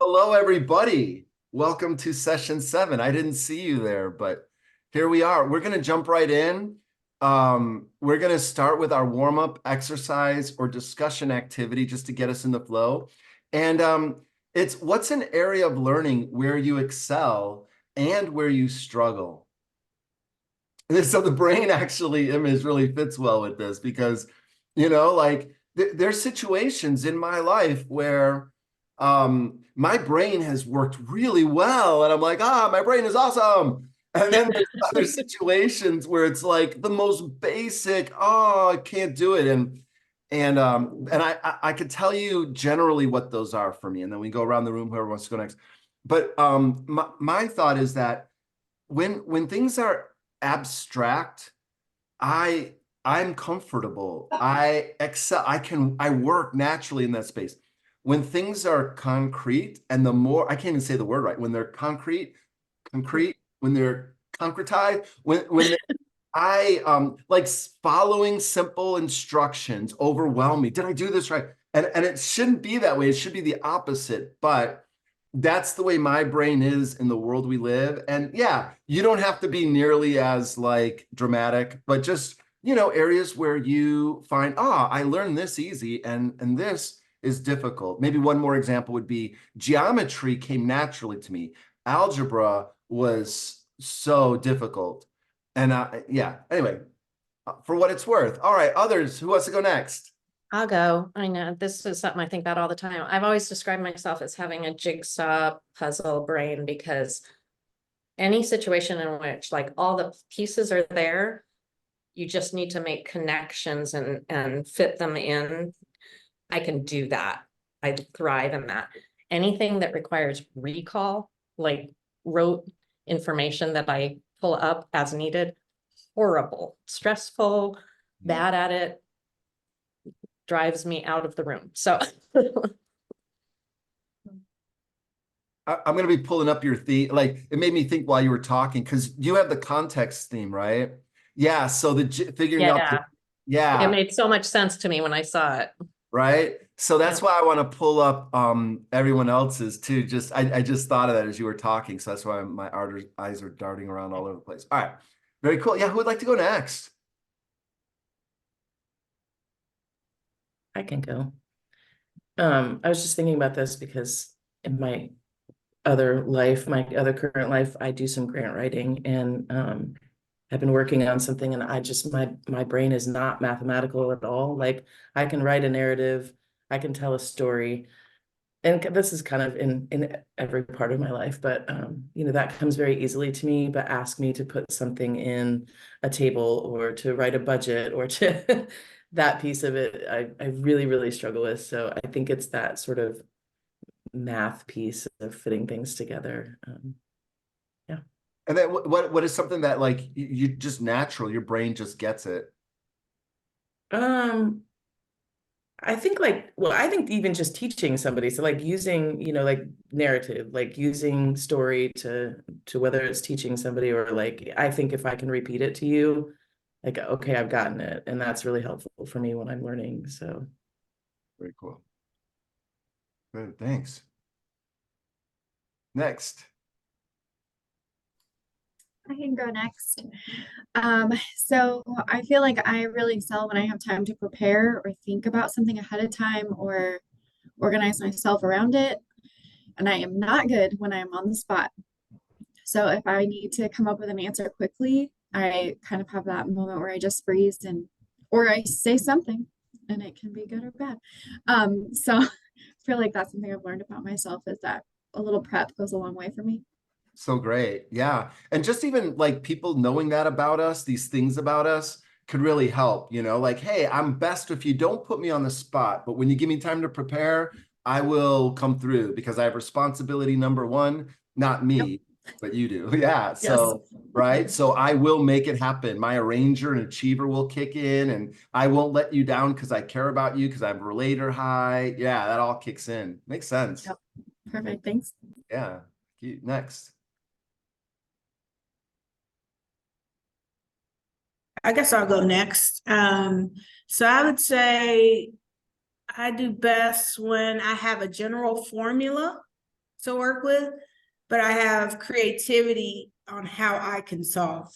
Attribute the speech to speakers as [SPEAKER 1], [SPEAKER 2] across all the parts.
[SPEAKER 1] Hello, everybody. Welcome to session 7. I didn't see you there, but here we are. We're going to jump right in. We're going to start with our warm-up exercise or discussion activity just to get us in the flow. And it's what's an area of learning where you excel and where you struggle? And so the brain actually image really fits well with this because, like there's situations in my life where my brain has worked really well and I'm like, my brain is awesome. And then there's other situations where it's like the most basic, I can't do it. And I could tell you generally what those are for me. And then we go around the room, whoever wants to go next. But my thought is that when things are abstract, I'm comfortable. I excel. I work naturally in that space. When things are concrete, and the more I can't even say the word right, when they're concrete, when they're concretized, when I like following simple instructions overwhelm me. Did I do this right? And it shouldn't be that way. It should be the opposite. But that's the way my brain is in the world we live. And yeah, you don't have to be nearly as like dramatic, but just, areas where you find, I learned this easy and this is difficult. Maybe one more example would be geometry came naturally to me. Algebra was so difficult. And yeah, anyway, for what it's worth. All right, others, who wants to go next?
[SPEAKER 2] I'll go. I know this is something I think about all the time. I've always described myself as having a jigsaw puzzle brain because any situation in which like all the pieces are there, you just need to make connections and fit them in. I can do that. I thrive in that. Anything that requires recall, like rote information that I pull up as needed, horrible, stressful, bad at it, drives me out of the room. So
[SPEAKER 1] I'm going to be pulling up your theme. Like it made me think while you were talking, because you have the context theme, right? Yeah. So figuring out,
[SPEAKER 2] it made so much sense to me when I saw it.
[SPEAKER 1] Right. So that's why I want to pull up everyone else's too. I just thought of that as you were talking. So that's why my eyes are darting around all over the place. All right. Very cool. Yeah. Who would like to go next?
[SPEAKER 3] I can go. I was just thinking about this because in my other current life, I do some grant writing and I've been working on something and my brain is not mathematical at all. Like I can write a narrative, I can tell a story, and this is kind of in every part of my life, but that comes very easily to me. But ask me to put something in a table or to write a budget or to that piece of it, I really, really struggle with. So I think it's that sort of math piece of fitting things together. Yeah.
[SPEAKER 1] And then what is something that like you just natural, your brain just gets it?
[SPEAKER 3] I think I think even just teaching somebody, so like using, like narrative, like using story to whether it's teaching somebody or like, I think if I can repeat it to you, like, okay, I've gotten it. And that's really helpful for me when I'm learning. So.
[SPEAKER 1] Very cool. Good. Thanks. Next.
[SPEAKER 4] I can go next. So I feel like I really excel when I have time to prepare or think about something ahead of time or organize myself around it. And I am not good when I'm on the spot. So if I need to come up with an answer quickly, I kind of have that moment where I just freeze or I say something and it can be good or bad. So I feel like that's something I've learned about myself is that a little prep goes a long way for me.
[SPEAKER 1] So great. Yeah. And just even like people knowing that about us, these things about us could really help, like, hey, I'm best if you don't put me on the spot, but when you give me time to prepare, I will come through because I have responsibility number one, not me, but you do. Yeah. So, right. So I will make it happen. My arranger and achiever will kick in and I won't let you down because I care about you because I'm relator high. Yeah. That all kicks in. Makes sense.
[SPEAKER 4] Yep. Perfect. Thanks.
[SPEAKER 1] Yeah. Next.
[SPEAKER 5] I guess I'll go next. So I would say I do best when I have a general formula. to work with, but I have creativity on how I can solve.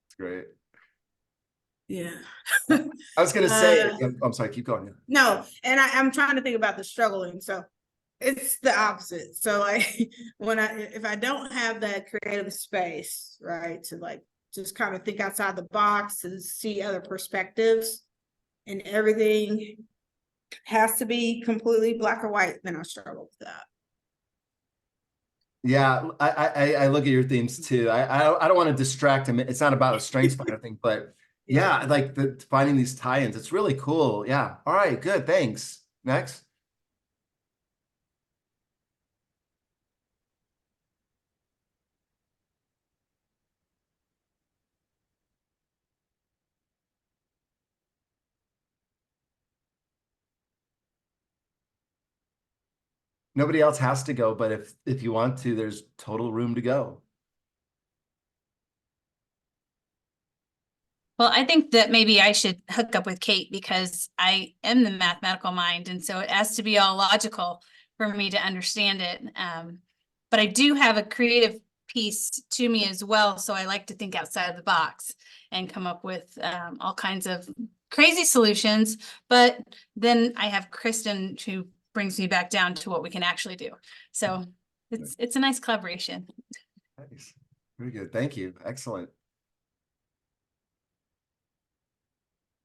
[SPEAKER 1] It's great.
[SPEAKER 5] Yeah.
[SPEAKER 1] I was gonna say,
[SPEAKER 5] Uh,
[SPEAKER 1] I'm sorry, keep going.
[SPEAKER 5] No, and I'm trying to think about the struggling. So it's the opposite. So like if I don't have that creative space, right, to like just kind of think outside the box and see other perspectives, and everything has to be completely black or white, then I struggle with that.
[SPEAKER 1] Yeah, I look at your themes too. I don't want to distract him. It's not about a strengths finder thing, but yeah, like finding these tie-ins. It's really cool. Yeah. All right, good. Thanks. Next. Nobody else has to go, but if you want to, there's total room to go.
[SPEAKER 6] Well, I think that maybe I should hook up with Kate because I am the mathematical mind, and so it has to be all logical for me to understand it. But I do have a creative piece to me as well, so I like to think outside of the box and come up with all kinds of crazy solutions. But then I have Kristen who brings me back down to what we can actually do. So it's a nice collaboration.
[SPEAKER 1] Nice. Very good. Thank you. Excellent.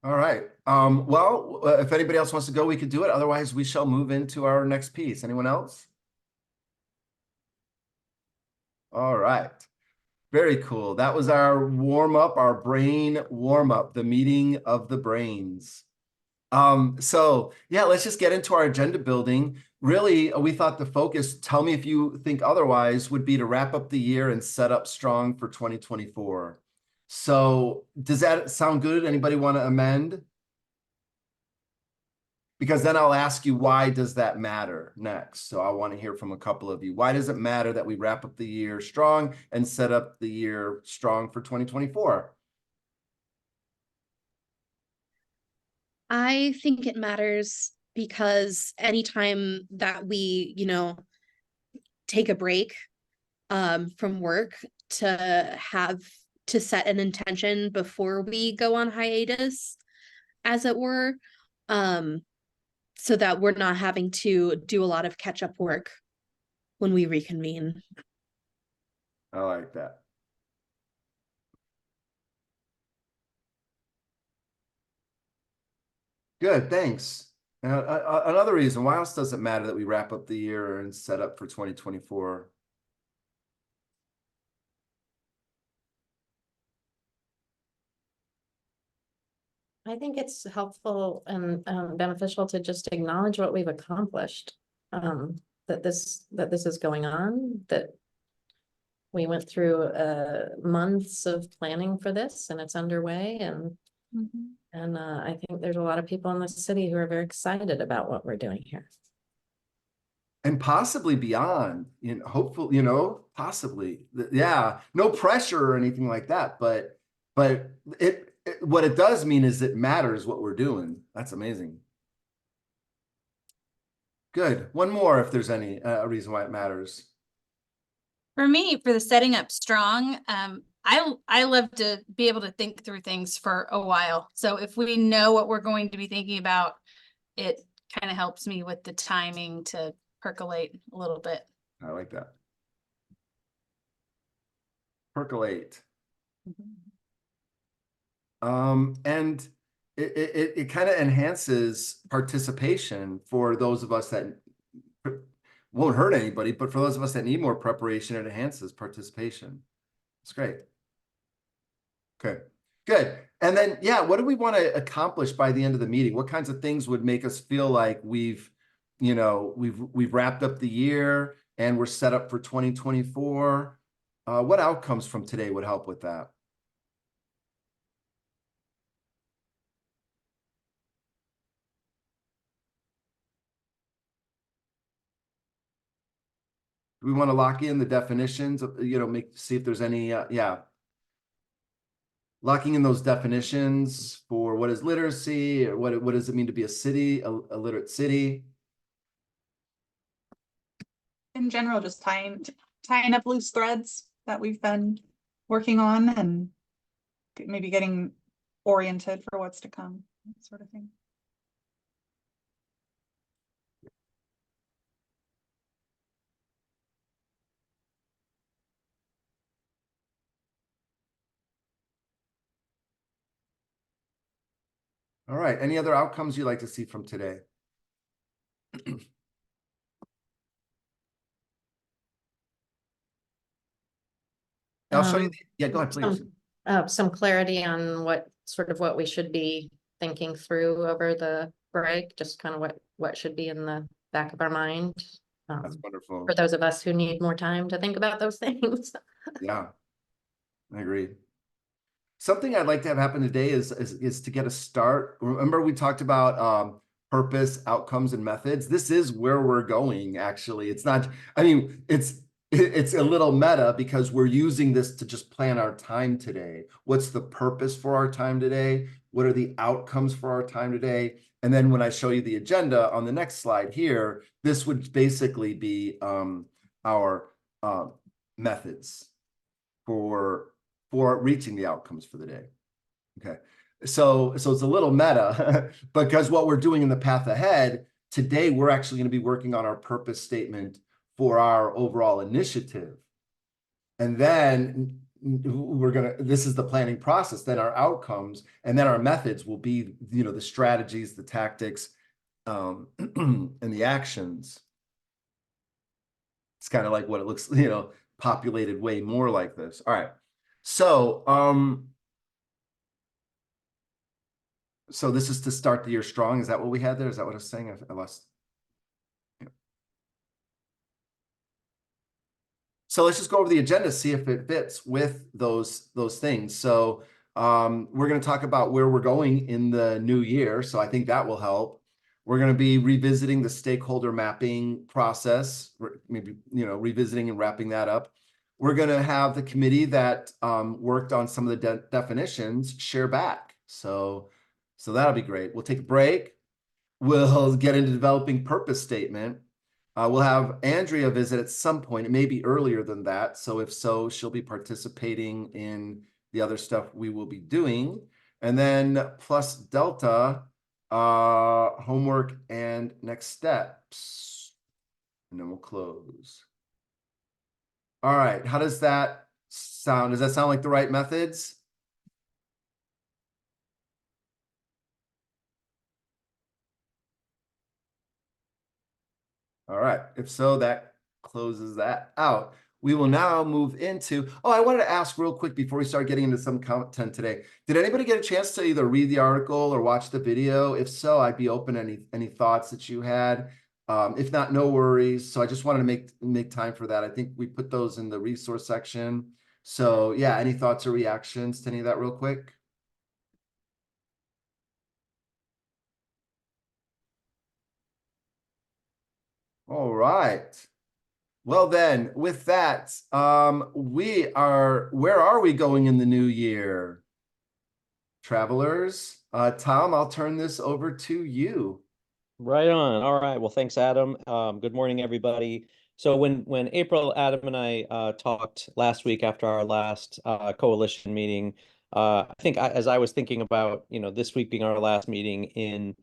[SPEAKER 1] All right. Well, if anybody else wants to go, we could do it. Otherwise, we shall move into our next piece. Anyone else? All right. Very cool. That was our warm up, our brain warm up, the meeting of the brains. So yeah, let's just get into our agenda building. Really, we thought the focus, tell me if you think otherwise, would be to wrap up the year and set up strong for 2024. So does that sound good? Anybody want to amend? Because then I'll ask you, why does that matter next? So I want to hear from a couple of you. Why does it matter that we wrap up the year strong and set up the year strong for 2024?
[SPEAKER 7] I think it matters because anytime that we, take a break from work to set an intention before we go on hiatus, as it were, so that we're not having to do a lot of catch-up work when we reconvene.
[SPEAKER 1] I like that. Good, thanks. Another reason, why else does it matter that we wrap up the year and set up for 2024?
[SPEAKER 2] I think it's helpful and beneficial to just acknowledge what we've accomplished. That this is going on, that we went through months of planning for this and it's underway, and I think there's a lot of people in the city who are very excited about what we're doing here.
[SPEAKER 1] And possibly beyond, hopefully, possibly. Yeah, no pressure or anything like that, but what it does mean is it matters what we're doing. That's amazing. Good. One more, if there's any reason why it matters.
[SPEAKER 6] For me, for the setting up strong, I love to be able to think through things for a while. So if we know what we're going to be thinking about, it kind of helps me with the timing to percolate a little bit.
[SPEAKER 1] I like that. Percolate. And it kind of enhances participation for those of us that won't hurt anybody, but for those of us that need more preparation, it enhances participation. It's great. Okay, good. And then, yeah, what do we want to accomplish by the end of the meeting? What kinds of things would make us feel like we've wrapped up the year and we're set up for 2024? What outcomes from today would help with that? We want to lock in the definitions of, see if there's any, locking in those definitions for what is literacy, or what does it mean to be a city, a literate city?
[SPEAKER 8] in general, just tying up loose threads that we've been working on and maybe getting oriented for what's to come, that sort of thing.
[SPEAKER 1] All right. Any other outcomes you'd like to see from today? I'll show you. Yeah, go ahead, please.
[SPEAKER 2] Some clarity on what we should be thinking through over the break, just kind of what should be in the back of our mind.
[SPEAKER 1] That's wonderful.
[SPEAKER 2] For those of us who need more time to think about those things.
[SPEAKER 1] Yeah, I agree. Something I'd like to have happen today is to get a start. Remember, we talked about purpose, outcomes, and methods. This is where we're going, actually. It's not, I mean, it's a little meta because we're using this to just plan our time today. What's the purpose for our time today? What are the outcomes for our time today? And then when I show you the agenda on the next slide here, this would basically be our methods for reaching the outcomes for the day. Okay, so it's a little meta because what we're doing in the path ahead today, we're actually going to be working on our purpose statement for our overall initiative. And then this is the planning process, then our outcomes, and then our methods will be, the strategies, the tactics, and the actions. It's kind of like what it looks, populated way more like this. All right. So, so this is to start the year strong. Is that what we had there? Is that what I was saying? I lost. Yeah. So let's just go over the agenda, see if it fits with those things. So we're going to talk about where we're going in the new year. So I think that will help. We're going to be revisiting the stakeholder mapping process, maybe, revisiting and wrapping that up. We're going to have the committee that worked on some of the definitions share back. So that'll be great. We'll take a break. We'll get into developing purpose statement. We'll have Andrea visit at some point. It may be earlier than that. So if so, she'll be participating in the other stuff we will be doing. And then plus Delta, homework and next steps. And then we'll close. All right, how does that sound? Does that sound like the right methods? All right, if so, that closes that out. We will now move into, I wanted to ask real quick before we start getting into some content today. Did anybody get a chance to either read the article or watch the video? If so, I'd be open to any thoughts that you had. If not, no worries. So I just wanted to make time for that. I think we put those in the resource section. So yeah, any thoughts or reactions to any of that real quick? All right. Well then, with that, where are we going in the new year? Travelers, Tom, I'll turn this over to you.
[SPEAKER 9] Right on. All right. Well, thanks, Adam. Good morning, everybody. So when April, Adam, and I talked last week after our last coalition meeting, I think as I was thinking about, this week being our last meeting in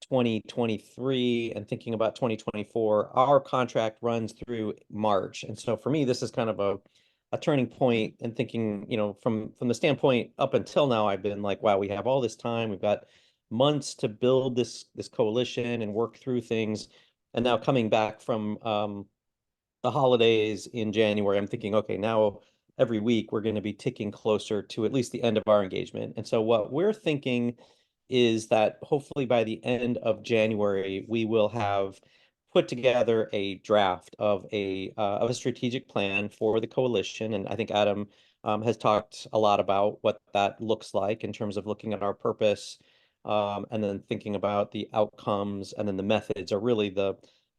[SPEAKER 9] 2023 and thinking about 2024, our contract runs through March. And so for me, this is kind of a turning point and thinking, from the standpoint up until now, I've been like, wow, we have all this time. We've got months to build this coalition and work through things. And now coming back from the holidays in January, I'm thinking, okay, now every week we're going to be ticking closer to at least the end of our engagement. And so what we're thinking is that hopefully by the end of January, we will have put together a draft of a strategic plan for the coalition. And I think Adam has talked a lot about what that looks like in terms of looking at our purpose, and then thinking about the outcomes, and then the methods are really the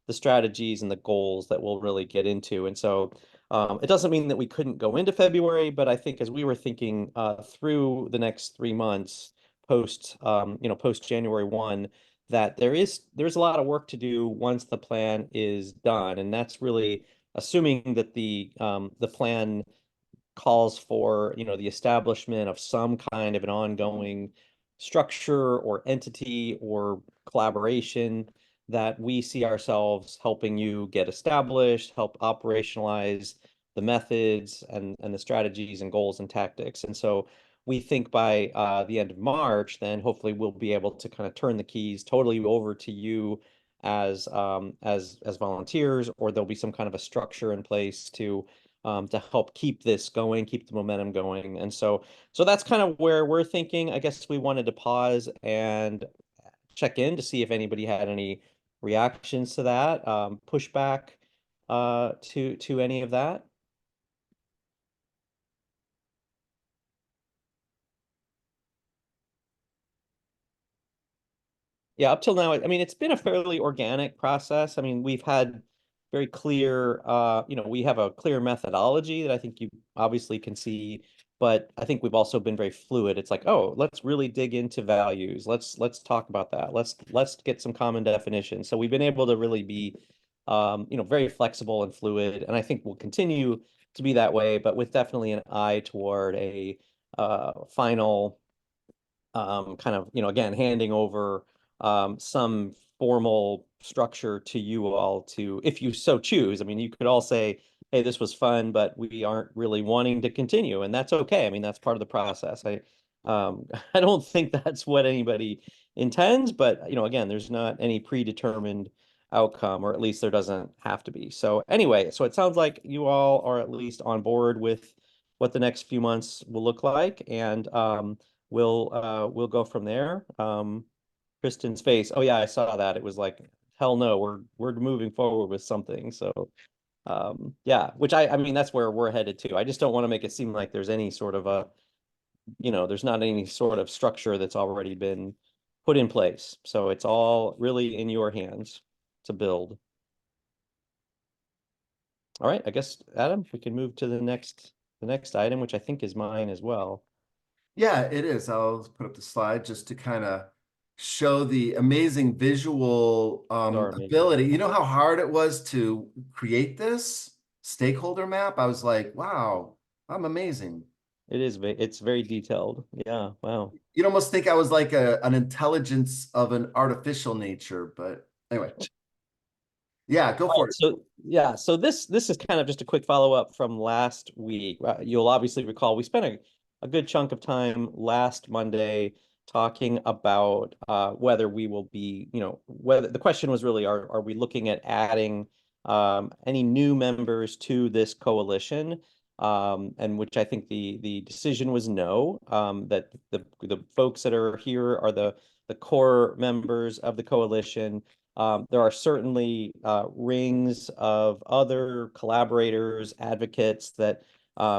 [SPEAKER 9] strategies and the goals that we'll really get into. And so it doesn't mean that we couldn't go into February, but I think as we were thinking through the next 3 months post January 1, that there's a lot of work to do once the plan is done. And that's really assuming that the plan calls for, you know, the establishment of some kind of an ongoing structure or entity or collaboration that we see ourselves helping you get established, help operationalize the methods and the strategies and goals and tactics. And so we think by the end of March, then hopefully we'll be able to kind of turn the keys totally over to you as volunteers, or there'll be some kind of a structure in place to help keep this going, keep the momentum going. And so that's kind of where we're thinking. I guess we wanted to pause and check in to see if anybody had any reactions to that, pushback to any of that. Yeah, up till now, I mean, it's been a fairly organic process. I mean, we've had very clear, you know, we have a clear methodology that I think you obviously can see, but I think we've also been very fluid. It's like, oh, let's really dig into values. Let's talk about that. Let's get some common definitions. So we've been able to really be, you know, very flexible and fluid, and I think we'll continue to be that way, but with definitely an eye toward a final kind of, you know, again, handing over some formal structure to you all to, if you so choose. I mean, you could all say, hey, this was fun, but we aren't really wanting to continue, and that's okay. I mean, that's part of the process. I don't think that's what anybody intends, but you know, again, there's not any predetermined outcome, or at least there doesn't have to be. So anyway, so it sounds like you all are at least on board with what the next few months will look like, and we'll go from there. Kristen's face. Oh yeah, I saw that. It was like, hell no, we're moving forward with something. So yeah, which I mean, that's where we're headed to. I just don't want to make it seem like there's any sort of a, you know, there's not any sort of structure that's already been put in place. So it's all really in your hands to build. All right, I guess, Adam, we can move to the next item, which I think is mine as well.
[SPEAKER 1] Yeah, it is. I'll put up the slide just to kind of show the amazing visual ability. You know how hard it was to create this stakeholder map? I was like, wow, I'm amazing.
[SPEAKER 9] It's very detailed. Yeah, wow.
[SPEAKER 1] You'd almost think I was like an intelligence of an artificial nature, but anyway. Yeah, go for it.
[SPEAKER 9] So yeah, so this is kind of just a quick follow-up from last week. You'll obviously recall we spent a good chunk of time last Monday talking about whether we will be, you know, whether the question was really, are we looking at adding any new members to this coalition? And which I think the decision was no, that the folks that are here are the core members of the coalition. There are certainly rings of other collaborators, advocates that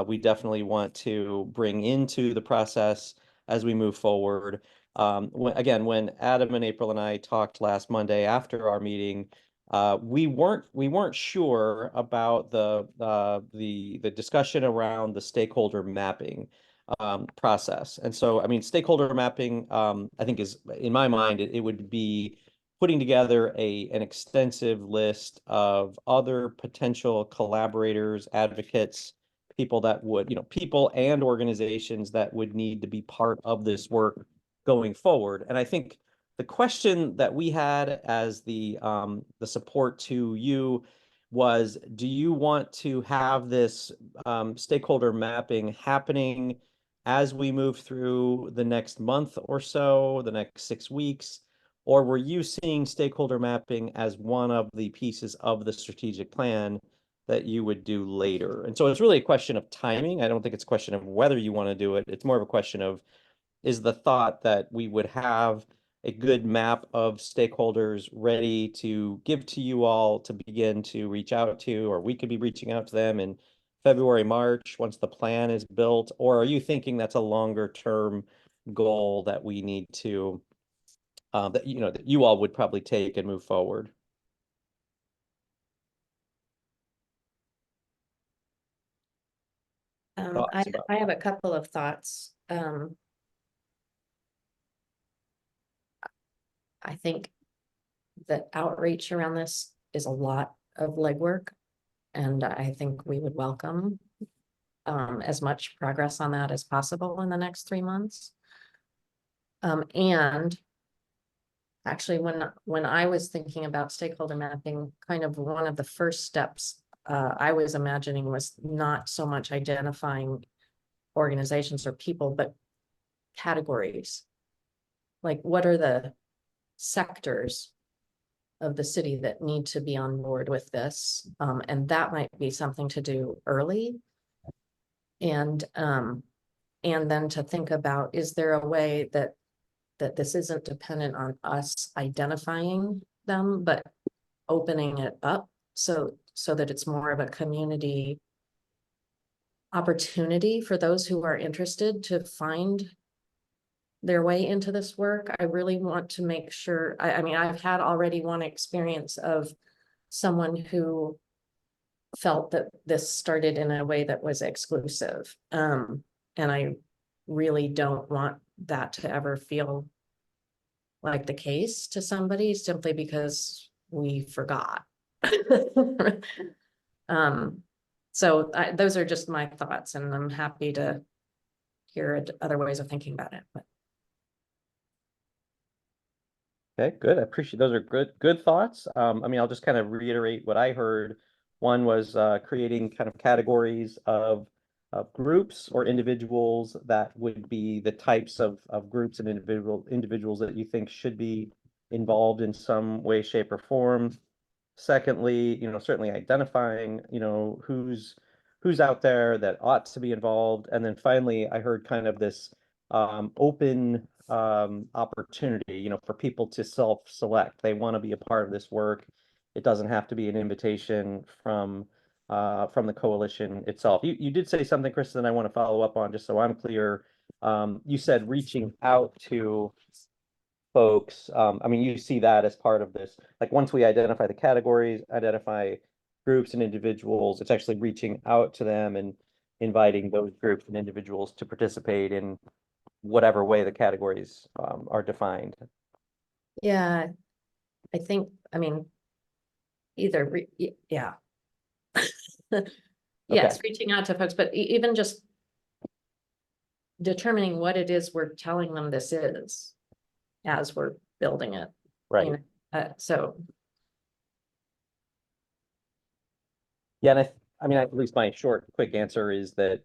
[SPEAKER 9] we definitely want to bring into the process as we move forward. When Adam and April and I talked last Monday after our meeting, we weren't sure about the discussion around the stakeholder mapping process. And so, I mean, stakeholder mapping, I think is, in my mind, it would be putting together an extensive list of other potential collaborators, advocates, people that would, you know, people and organizations that would need to be part of this work going forward. And I think the question that we had as the support to you was, do you want to have this stakeholder mapping happening as we move through the next month or so, the next 6 weeks? Or were you seeing stakeholder mapping as one of the pieces of the strategic plan that you would do later? And so it's really a question of timing. I don't think it's a question of whether you want to do it. It's more of a question of, is the thought that we would have a good map of stakeholders ready to give to you all to begin to reach out to, or we could be reaching out to them in February, March, once the plan is built? Or are you thinking that's a longer term goal that we need to that, you know, that you all would probably take and move forward?
[SPEAKER 2] I have a couple of thoughts. I think that outreach around this is a lot of legwork. And I think we would welcome as much progress on that as possible in the next 3 months. And actually, when I was thinking about stakeholder mapping, kind of one of the first steps I was imagining was not so much identifying organizations or people, but categories. Like, what are the sectors of the city that need to be on board with this? And that might be something to do early. And then to think about, is there a way that this isn't dependent on us identifying them, but opening it up so that it's more of a community opportunity for those who are interested to find their way into this work. I really want to make sure, I mean, I've had already one experience of someone who felt that this started in a way that was exclusive. And I really don't want that to ever feel like the case to somebody simply because we forgot. So those are just my thoughts, and I'm happy to hear other ways of thinking about it. But
[SPEAKER 9] Okay, good. I appreciate those are good thoughts. I mean, I'll just kind of reiterate what I heard. One was creating kind of categories of groups or individuals that would be the types of groups and individuals that you think should be involved in some way, shape, or form. Secondly, certainly identifying, who's out there that ought to be involved. And then finally, I heard kind of this open opportunity, for people to self-select. They want to be a part of this work. It doesn't have to be an invitation from the coalition itself. You did say something, Kristen, I want to follow up on, just so I'm clear. You said reaching out to folks. I mean, you see that as part of this. Like, once we identify the categories, identify groups and individuals, it's actually reaching out to them and inviting those groups and individuals to participate in whatever way the categories are defined.
[SPEAKER 2] yeah, I think, I mean, either, yeah. Yes, reaching out to folks, but even just determining what it is we're telling them this is as we're building it.
[SPEAKER 9] Right.
[SPEAKER 2] So.
[SPEAKER 9] Yeah, and I mean, at least my quick answer is that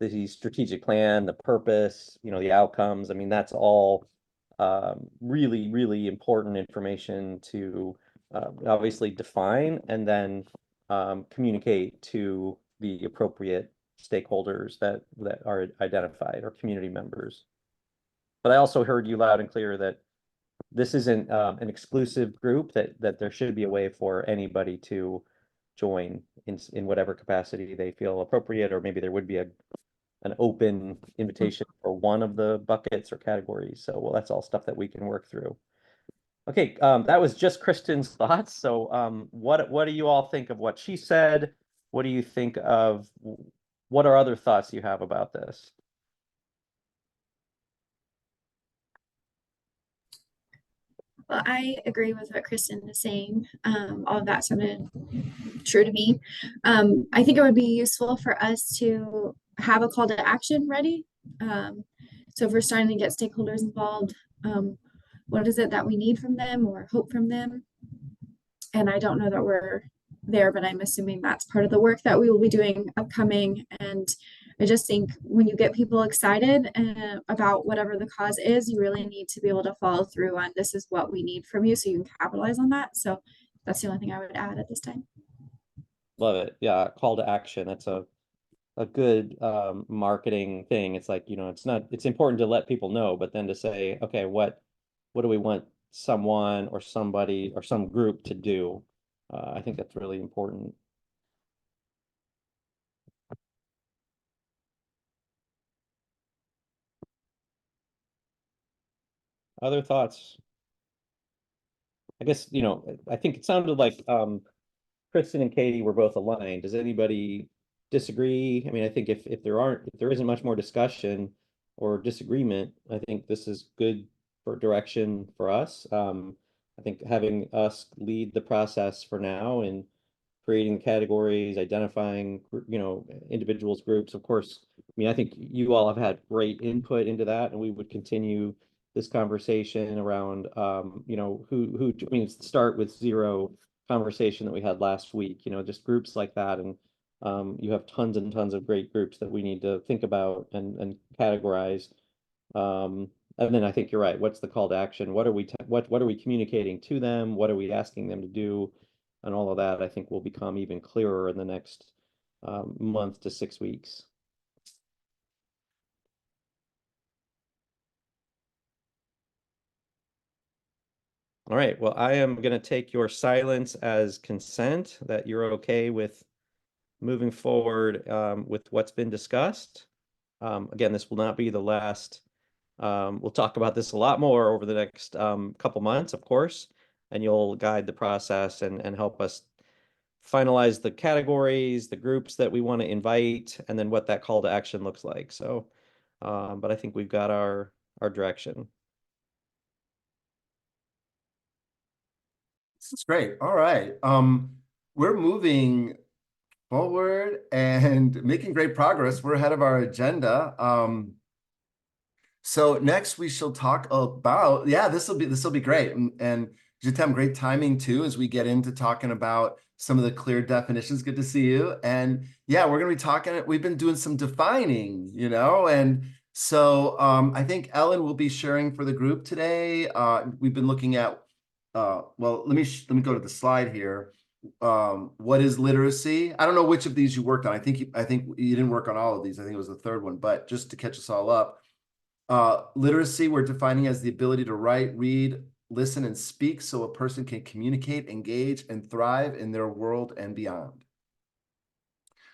[SPEAKER 9] the strategic plan, the purpose, the outcomes, I mean, that's all really, really important information to obviously define and then communicate to the appropriate stakeholders that are identified, or community members. But I also heard you loud and clear that this isn't an exclusive group, that there should be a way for anybody to join in whatever capacity they feel appropriate, or maybe there would be an open invitation for one of the buckets or categories. So, well, that's all stuff that we can work through. Okay, that was just Kristen's thoughts. So what do you all think of what she said? What do you think of, what are other thoughts you have about this?
[SPEAKER 4] Well, I agree with what Kristen is saying. All of that sounded true to me. I think it would be useful for us to have a call to action ready. So if we're starting to get stakeholders involved, what is it that we need from them or hope from them? And I don't know that we're there, but I'm assuming that's part of the work that we will be doing upcoming. And I just think when you get people excited about whatever the cause is, you really need to be able to follow through on, this is what we need from you, so you can capitalize on that. So that's the only thing I would add at this time.
[SPEAKER 9] Love it. Yeah, call to action. That's a good marketing thing. It's like, it's important to let people know, but then to say, okay, what do we want someone or somebody or some group to do? I think that's really important. Other thoughts? I guess, I think it sounded like Kristen and Katie were both aligned. Does anybody disagree? I mean, I think if there isn't much more discussion or disagreement, I think this is good for direction for us. I think having us lead the process for now and creating categories, identifying, individuals, groups. Of course, I mean, I think you all have had great input into that, and we would continue this conversation around, start with zero conversation that we had last week, just groups like that. And you have tons and tons of great groups that we need to think about and categorize. And then I think you're right. What's the call to action? What are we communicating to them? What are we asking them to do? And all of that, I think, will become even clearer in the next month to 6 weeks. All right. Well, I am going to take your silence as consent that you're okay with moving forward with what's been discussed. Again, this will not be the last. We'll talk about this a lot more over the next couple months, of course, and you'll guide the process and help us finalize the categories, the groups that we want to invite, and then what that call to action looks like. So, but I think we've got our direction.
[SPEAKER 1] This is great. All right. We're moving forward and making great progress. We're ahead of our agenda. So next we shall talk about, this will be great. And Jitem, great timing too, as we get into talking about some of the clear definitions. Good to see you. And yeah, we're going to be talking, we've been doing some defining, and so I think Ellen will be sharing for the group today. We've been looking at, well, let me go to the slide here. What is literacy? I don't know which of these you worked on. I think you didn't work on all of these. I think it was the third one, but just to catch us all up. Literacy, we're defining as the ability to write, read, listen, and speak so a person can communicate, engage, and thrive in their world and beyond.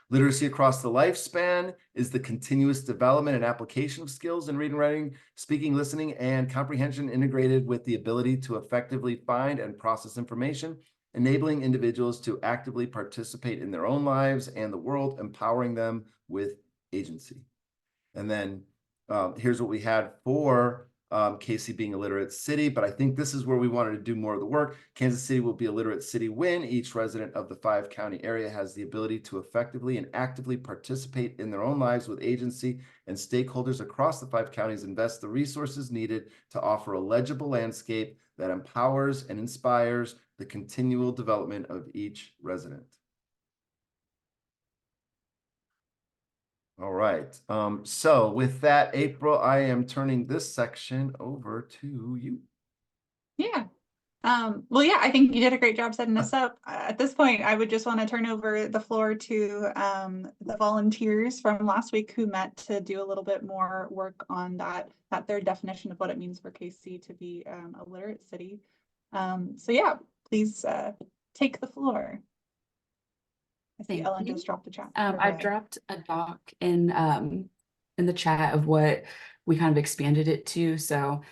[SPEAKER 1] Literacy across the lifespan is the continuous development and application of skills in reading, writing, speaking, listening, and comprehension integrated with the ability to effectively find and process information, enabling individuals to actively participate in their own lives and the world, empowering them with agency. And then here's what we had for KC being a literate city, but I think this is where we wanted to do more of the work. Kansas City will be a literate city when each resident of the 5-county area has the ability to effectively and actively participate in their own lives with agency, and stakeholders across the 5 counties invest the resources needed to offer a legible landscape that empowers and inspires the continual development of each resident. All right. So with that, April, I am turning this section over to you.
[SPEAKER 8] Yeah. Well, yeah, I think you did a great job setting this up. At this point, I would just want to turn over the floor to the volunteers from last week who met to do a little bit more work on that third definition of what it means for KC to be a literate city. So yeah, please take the floor. I see
[SPEAKER 10] Thank
[SPEAKER 8] Ellen
[SPEAKER 10] you.
[SPEAKER 8] just dropped the chat.
[SPEAKER 10] I've dropped a doc in the chat of what we kind of expanded it to. So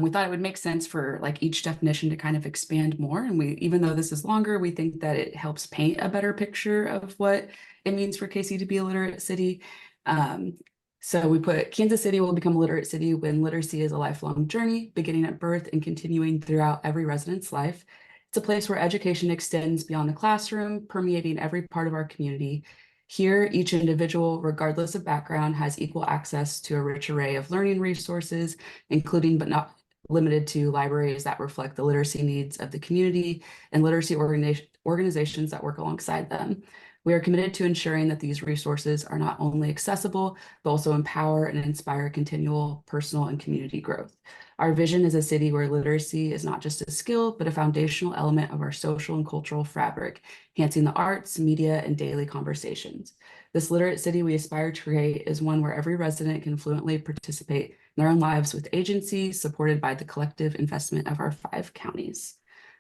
[SPEAKER 10] we thought it would make sense for like each definition to kind of expand more. And even though this is longer, we think that it helps paint a better picture of what it means for KC to be a literate city. So we put Kansas City will become a literate city when literacy is a lifelong journey, beginning at birth and continuing throughout every resident's life. It's a place where education extends beyond the classroom, permeating every part of our community. Here, each individual, regardless of background, has equal access to a rich array of learning resources, including but not limited to libraries that reflect the literacy needs of the community and literacy organizations that work alongside them. We are committed to ensuring that these resources are not only accessible, but also empower and inspire continual personal and community growth. Our vision is a city where literacy is not just a skill, but a foundational element of our social and cultural fabric, enhancing the arts, media, and daily conversations. This literate city we aspire to create is one where every resident can fluently participate in their own lives with agency, supported by the collective investment of our 5 counties.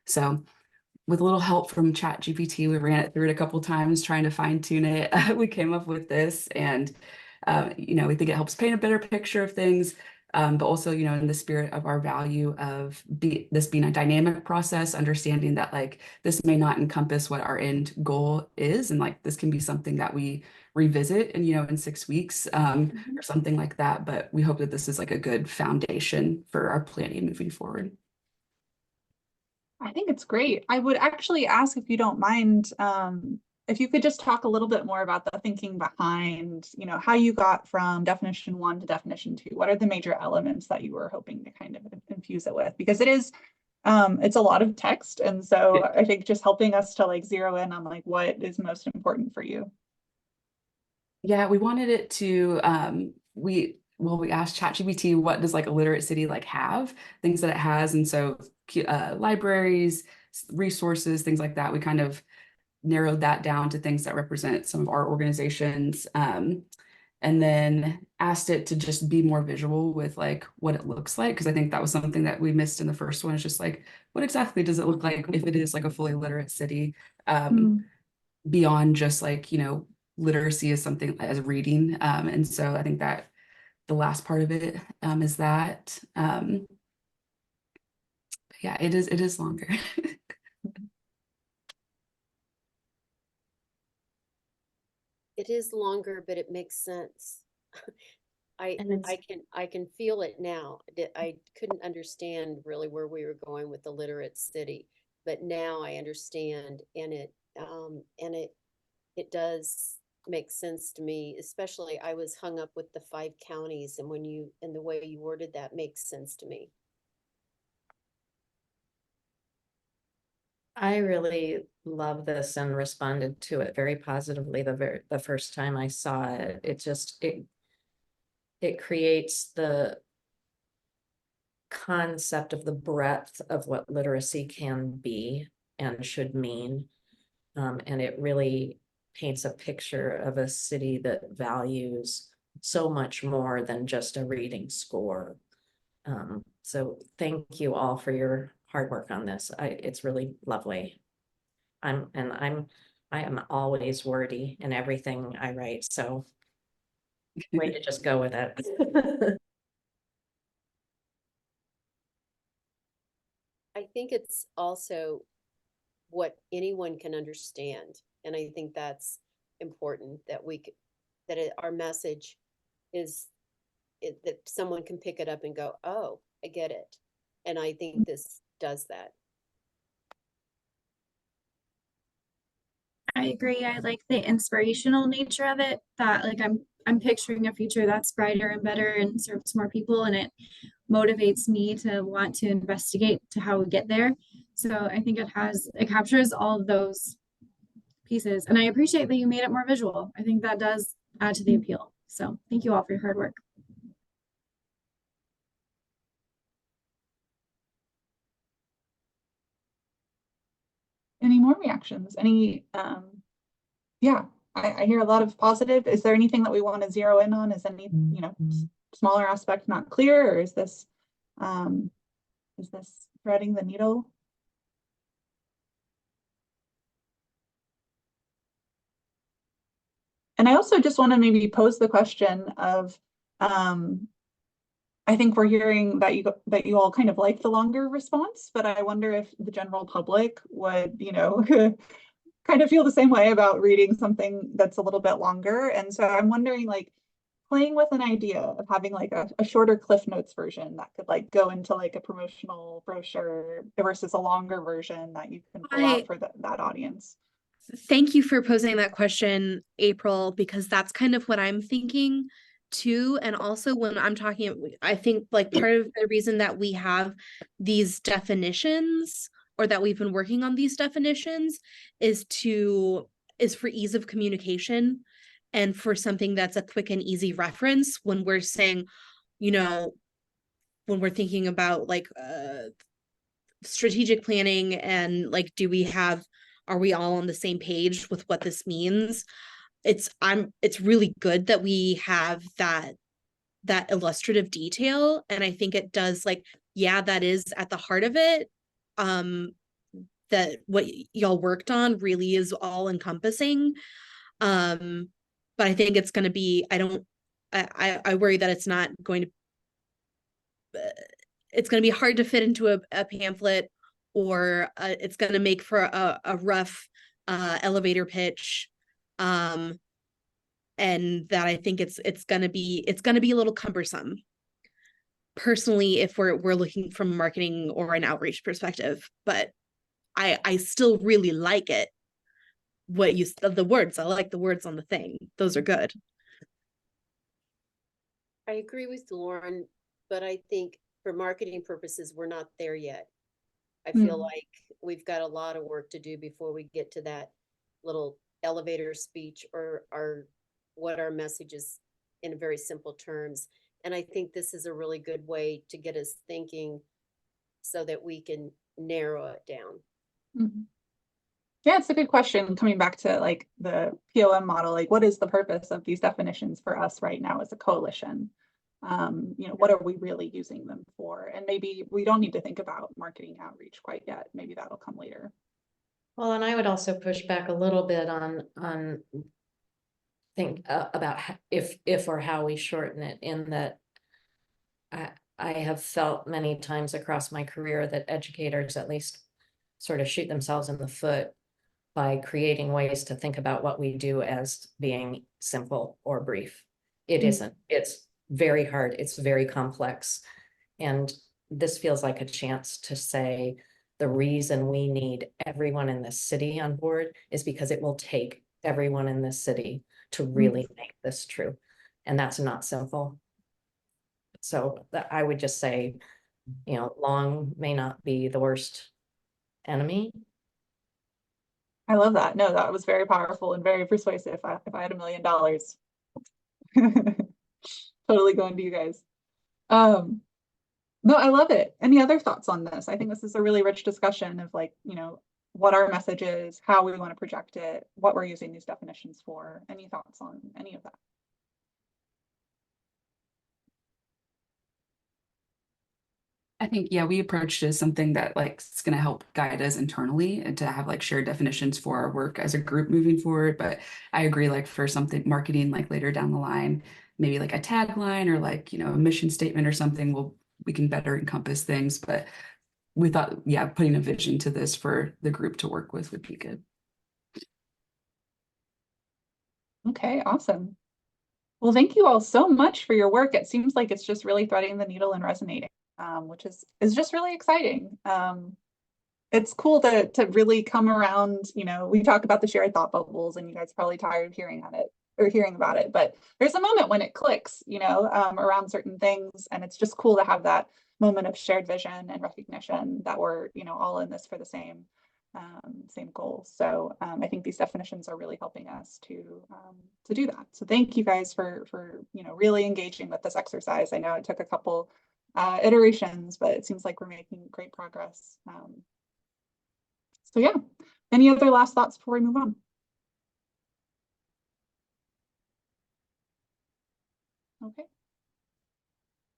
[SPEAKER 10] So, with a little help from ChatGPT, we ran it through it a couple times trying to fine tune it. We came up with this, and we think it helps paint a better picture of things. But also, in the spirit of our value of this being a dynamic process, understanding that like this may not encompass what our end goal is, and like this can be something that we revisit and in 6 weeks or something like that. But we hope that this is like a good foundation for our planning moving forward.
[SPEAKER 8] I think it's great. I would actually ask, if you don't mind, if you could just talk a little bit more about the thinking behind, how you got from definition 1 to definition 2. What are the major elements that you were hoping to kind of infuse it with? Because it's a lot of text. And so I think just helping us to like zero in on like what is most important for you.
[SPEAKER 10] Yeah, we wanted it to, we asked ChatGPT, what does like a literate city like have, things that it has. And so libraries, resources, things like that. We kind of narrowed that down to things that represent some of our organizations. And then asked it to just be more visual with like what it looks like. Cause I think that was something that we missed in the first one. Is just like, what exactly does it look like if it is like a fully literate city? Beyond just like, literacy is something as reading. And so I think that the last part of it is that, yeah, it is longer.
[SPEAKER 11] It is longer, but it makes sense. I can feel it now. I couldn't understand really where we were going with the literate city, but now I understand, and it does make sense to me. Especially, I was hung up with the 5 counties, and the way you worded that makes sense to me.
[SPEAKER 2] I really love this and responded to it very positively the first time I saw it. It creates the concept of the breadth of what literacy can be and should mean. And it really paints a picture of a city that values so much more than just a reading score. So thank you all for your hard work on this. It's really lovely. I am always wordy in everything I write, so way to just go with it.
[SPEAKER 11] I think it's also what anyone can understand, and I think that's important, that our message is that someone can pick it up and go, oh, I get it. And I think this does that.
[SPEAKER 4] I agree. I like the inspirational nature of it, that like I'm picturing a future that's brighter and better and serves more people, and it motivates me to want to investigate to how we get there. So I think it captures all of those pieces, and I appreciate that you made it more visual. I think that does add to the appeal. So thank you all for your hard work.
[SPEAKER 8] Any more reactions? Yeah, I hear a lot of positive. Is there anything that we want to zero in on? Is any, smaller aspect not clear, or is this threading the needle? And I also just want to maybe pose the question of, I think we're hearing that you all kind of like the longer response, but I wonder if the general public would, kind of feel the same way about reading something that's a little bit longer. And so I'm wondering, like, playing with an idea of having like a shorter Cliff Notes version that could like go into like a promotional brochure versus a longer version that you can pull out for that audience.
[SPEAKER 7] Thank you for posing that question, April, because that's kind of what I'm thinking too. And also when I'm talking, I think like part of the reason that we have these definitions, or that we've been working on these definitions, is for ease of communication and for something that's a quick and easy reference when we're saying, when we're thinking about like strategic planning and like, are we all on the same page with what this means? It's really good that we have that illustrative detail. And I think it does, like, yeah, that is at the heart of it. That what y'all worked on really is all encompassing. But I think it's going to be, I worry that it's not going to, it's going to be hard to fit into a pamphlet, or it's going to make for a rough elevator pitch. And that I think it's going to be a little cumbersome, personally, if we're looking from a marketing or an outreach perspective. But I still really like it. What you the words, I like the words on the thing. Those are good.
[SPEAKER 11] I agree with Lauren, but I think for marketing purposes, we're not there yet. I feel like we've got a lot of work to do before we get to that little elevator speech or what our message is in very simple terms. And I think this is a really good way to get us thinking so that we can narrow it down.
[SPEAKER 8] Mhm. Yeah, it's a good question. Coming back to like the POM model, like what is the purpose of these definitions for us right now as a coalition? You know, what are we really using them for? And maybe we don't need to think about marketing outreach quite yet. Maybe that'll come later.
[SPEAKER 2] Well, and I would also push back a little bit on think about if or how we shorten it, in that I have felt many times across my career that educators at least sort of shoot themselves in the foot by creating ways to think about what we do as being simple or brief. It isn't. It's very hard. It's very complex. And this feels like a chance to say the reason we need everyone in this city on board is because it will take everyone in this city to really make this true. And that's not simple. So I would just say, you know, long may not be the worst enemy.
[SPEAKER 8] I love that. No, that was very powerful and very persuasive. If I had $1 million, totally going to you guys. No, I love it. Any other thoughts on this? I think this is a really rich discussion of like, you know, what our message is, how we want to project it, what we're using these definitions for. Any thoughts on any of that?
[SPEAKER 10] I think, yeah, we approached it as something that like it's going to help guide us internally and to have like shared definitions for our work as a group moving forward. But I agree, like for something marketing, like later down the line, maybe like a tagline or like, you know, a mission statement or something, we can better encompass things. But we thought, yeah, putting a vision to this for the group to work with would be good.
[SPEAKER 8] Okay, awesome. Well, thank you all so much for your work. It seems like it's just really threading the needle and resonating, which is just really exciting. It's cool to really come around, you know, we talk about the shared thought bubbles and you guys are probably tired of hearing about it, but there's a moment when it clicks, you know, around certain things. And it's just cool to have that moment of shared vision and recognition that we're, you know, all in this for the same goal. So I think these definitions are really helping us to do that. So thank you guys for you know, really engaging with this exercise. I know it took a couple iterations, but it seems like we're making great progress. So yeah, any other last thoughts before we move on? Okay.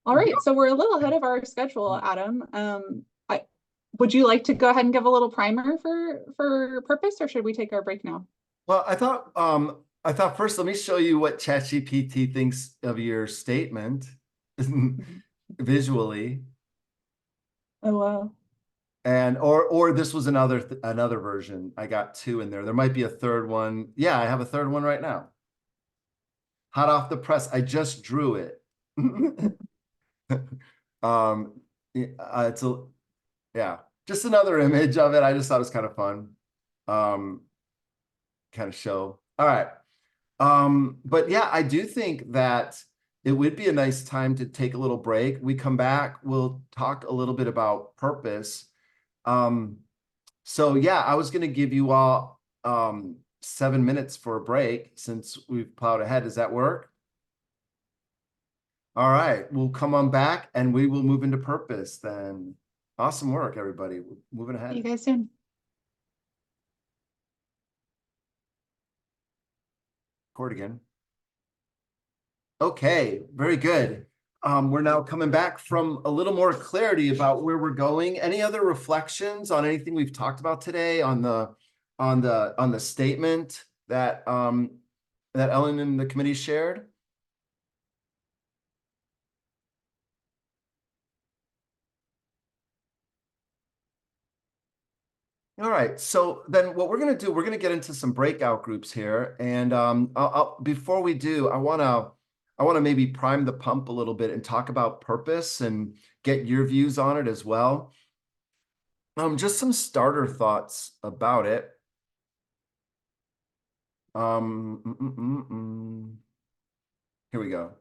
[SPEAKER 8] All right, so we're a little ahead of our schedule, Adam. Would you like to go ahead and give a little primer for purpose, or should we take our break now?
[SPEAKER 1] Well, I thought first, let me show you what ChatGPT thinks of your statement visually.
[SPEAKER 8] Oh, wow.
[SPEAKER 1] And or this was another version. I got two in there. There might be a third one. Yeah, I have a third one right now. Hot off the press. I just drew it. Yeah, just another image of it. I just thought it was kind of fun. Kind of show. All right. But yeah, I do think that it would be a nice time to take a little break. We come back, we'll talk a little bit about purpose. So yeah, I was going to give you all 7 minutes for a break since we've plowed ahead. Does that work? All right, we'll come on back and we will move into purpose then. Awesome work, everybody. We're moving ahead.
[SPEAKER 8] See you guys soon.
[SPEAKER 1] Record again. Okay, very good. We're now coming back from a little more clarity about where we're going. Any other reflections on anything we've talked about today on the statement that that Ellen and the committee shared? All right, so then what we're going to do, we're going to get into some breakout groups here. And before we do, I want to maybe prime the pump a little bit and talk about purpose and get your views on it as well. Just some starter thoughts about it. Here we go.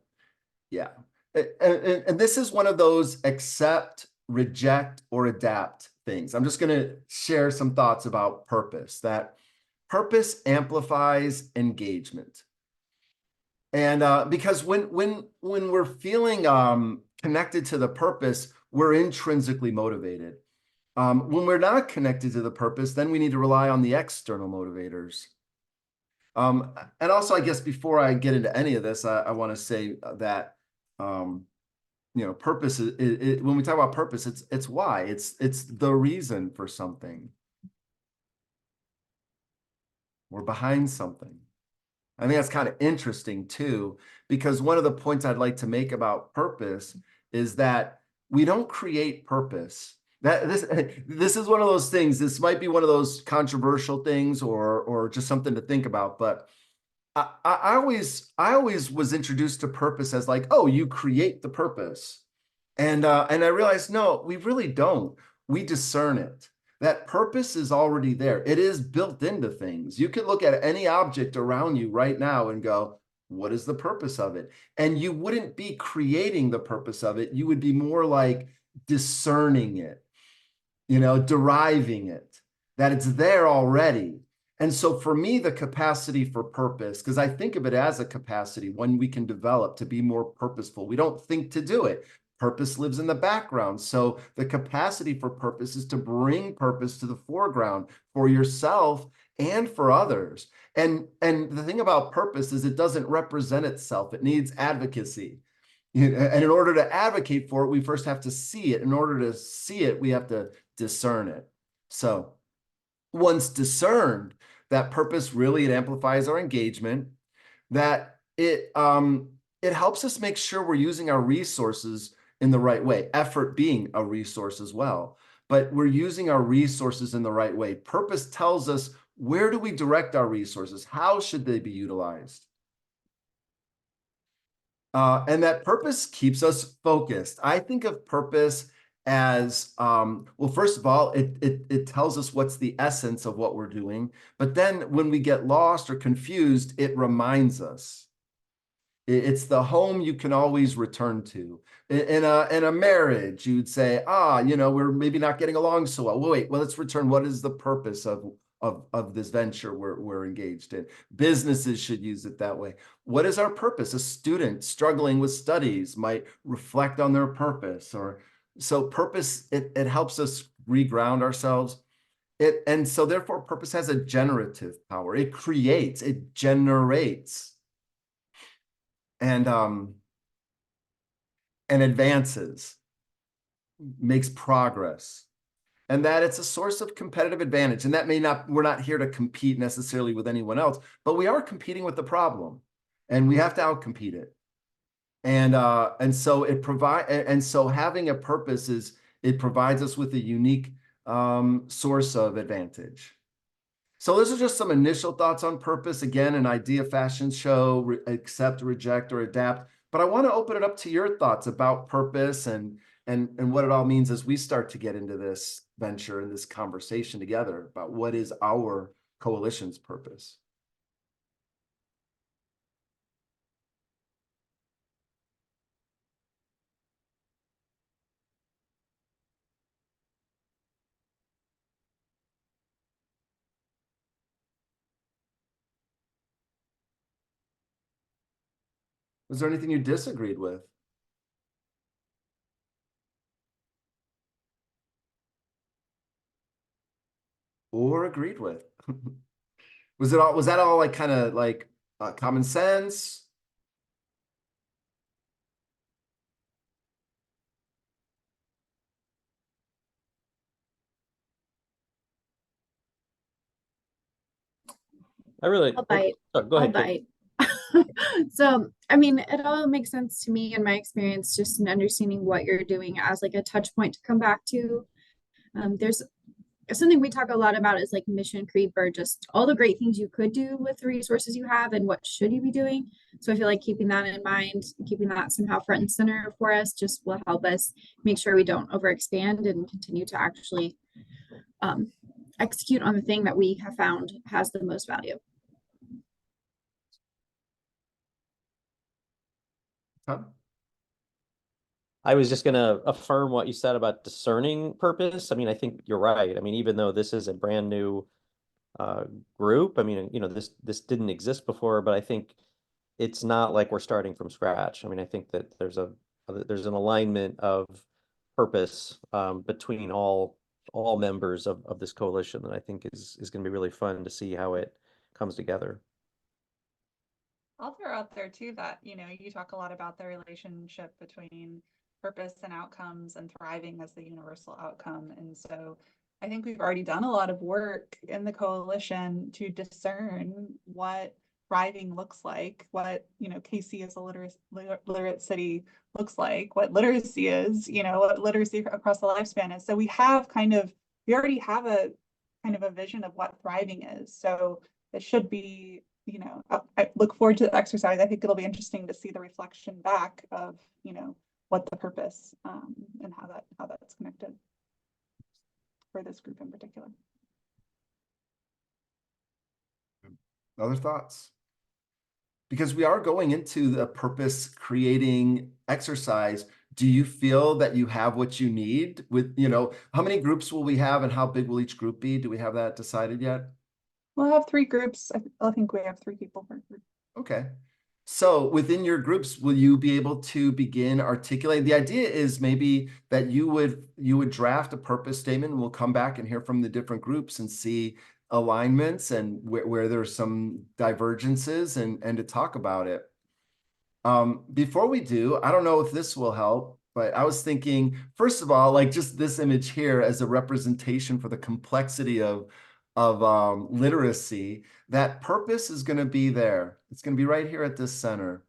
[SPEAKER 1] Yeah. And this is one of those accept, reject, or adapt things. I'm just going to share some thoughts about purpose, that purpose amplifies engagement. And because when we're feeling connected to the purpose, we're intrinsically motivated. When we're not connected to the purpose, then we need to rely on the external motivators. And also, I guess before I get into any of this, I want to say that purpose is when we talk about purpose, it's why, it's the reason for something. We're behind something. I think that's kind of interesting too, because one of the points I'd like to make about purpose is that we don't create purpose. That this is one of those things. This might be one of those controversial things, or just something to think about. But I always was introduced to purpose as like, oh, you create the purpose, and I realized no, we really don't. We discern it. That purpose is already there. It is built into things. You could look at any object around you right now and go, what is the purpose of it? And you wouldn't be creating the purpose of it. You would be more like discerning it, deriving it, that it's there already. And so for me, the capacity for purpose, because I think of it as a capacity, one we can develop to be more purposeful. We don't think to do it. Purpose lives in the background. So the capacity for purpose is to bring purpose to the foreground for yourself and for others. And the thing about purpose is it doesn't represent itself. It needs advocacy. And in order to advocate for it, we first have to see it. In order to see it, we have to discern it. So once discerned, that purpose really, it amplifies our engagement, that it helps us make sure we're using our resources in the right way, effort being a resource as well, but we're using our resources in the right way. Purpose tells us, where do we direct our resources? How should they be utilized? And that purpose keeps us focused. I think of purpose as, well, first of all, it tells us what's the essence of what we're doing. But then when we get lost or confused, it reminds us. It's the home you can always return to. In a marriage, you'd say, we're maybe not getting along so well. Wait, let's return. What is the purpose of this venture we're engaged in? Businesses should use it that way. What is our purpose? A student struggling with studies might reflect on their purpose. So purpose, it helps us reground ourselves. And so therefore, purpose has a generative power. It creates, it generates, and advances, makes progress, and that it's a source of competitive advantage. And that we're not here to compete necessarily with anyone else, but we are competing with the problem, and we have to outcompete it. And so having a purpose it provides us with a unique source of advantage. So those are just some initial thoughts on purpose. Again, an idea fashion show, accept, reject, or adapt. But I want to open it up to your thoughts about purpose and what it all means as we start to get into this venture and this conversation together about what is our coalition's purpose. Was there anything you disagreed with? Or agreed with? Was that all like kind of like common sense?
[SPEAKER 4] I'll bite.
[SPEAKER 9] Go ahead, Kate.
[SPEAKER 4] So, I mean, it all makes sense to me in my experience, just in understanding what you're doing as like a touch point to come back to. There's something we talk a lot about is like mission creep, or just all the great things you could do with the resources you have and what should you be doing. So I feel like keeping that in mind, keeping that somehow front and center for us just will help us make sure we don't overexpand and continue to actually execute on the thing that we have found has the most value.
[SPEAKER 1] Huh?
[SPEAKER 9] I was just gonna affirm what you said about discerning purpose. I mean, I think you're right. I mean, even though this is a brand new group, I mean, you know, this didn't exist before, but I think it's not like we're starting from scratch. I mean, I think that there's an alignment of purpose between all members of this coalition that I think is going to be really fun to see how it comes together.
[SPEAKER 8] I'll throw out there too that, you know, you talk a lot about the relationship between purpose and outcomes and thriving as the universal outcome. And so I think we've already done a lot of work in the coalition to discern what thriving looks like, what, you know, KC as a literate city looks like, what literacy is, you know, what literacy across the lifespan is. So we already have a kind of a vision of what thriving is. So it should be, you know, I look forward to the exercise. I think it'll be interesting to see the reflection back of, you know, what the purpose and how that's connected for this group in particular.
[SPEAKER 1] Other thoughts? Because we are going into the purpose creating exercise. Do you feel that you have what you need with, you know, how many groups will we have and how big will each group be? Do we have that decided yet?
[SPEAKER 8] We'll have 3 groups. I think we have 3 people per group.
[SPEAKER 1] Okay. So within your groups, will you be able to begin articulating? The idea is maybe that you would draft a purpose statement, and we'll come back and hear from the different groups and see alignments and where there's some divergences and to talk about it. Before we do, I don't know if this will help, but I was thinking, first of all, like just this image here as a representation for the complexity of literacy, that purpose is going to be there. It's going to be right here at this center,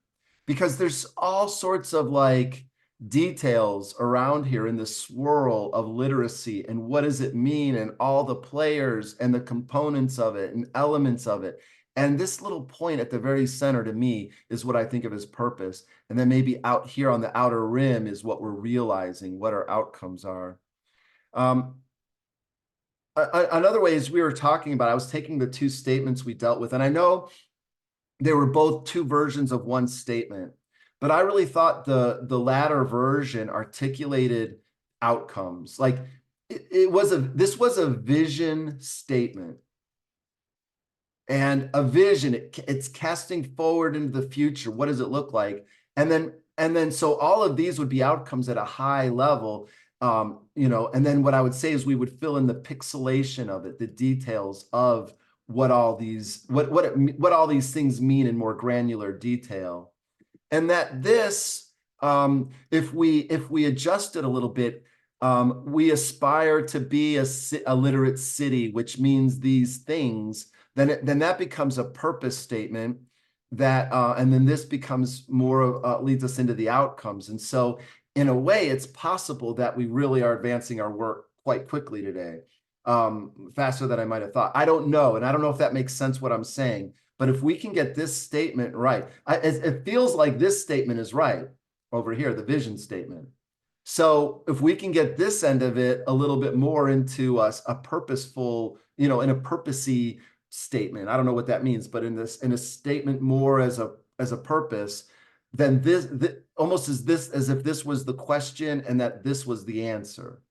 [SPEAKER 1] because there's all sorts of like details around here in the swirl of literacy and what does it mean and all the players and the components of it and elements of it. And this little point at the very center to me is what I think of as purpose. And then maybe out here on the outer rim is what we're realizing, what our outcomes are. Another way is we were talking about, I was taking the 2 statements we dealt with, and I know they were both 2 versions of one statement, but I really thought the latter version articulated outcomes. Like this was a vision statement. And a vision, it's casting forward into the future. What does it look like? And then so all of these would be outcomes at a high level. You know, and then what I would say is we would fill in the pixelation of it, the details of what all these all these things mean in more granular detail, and that this, if we adjust it a little bit, we aspire to be a literate city, which means these things. Then that becomes a purpose statement. That and then this becomes more leads us into the outcomes, and so. In a way, it's possible that we really are advancing our work quite quickly today, faster than I might have thought. I don't know, and I don't know if that makes sense what I'm saying, but if we can get this statement right, it feels like this statement is right over here, the vision statement. So if we can get this end of it a little bit more into a purposeful, you know, in a purposey statement, I don't know what that means, but in a statement more as a purpose, then this almost as if this was the question and that this was the answer.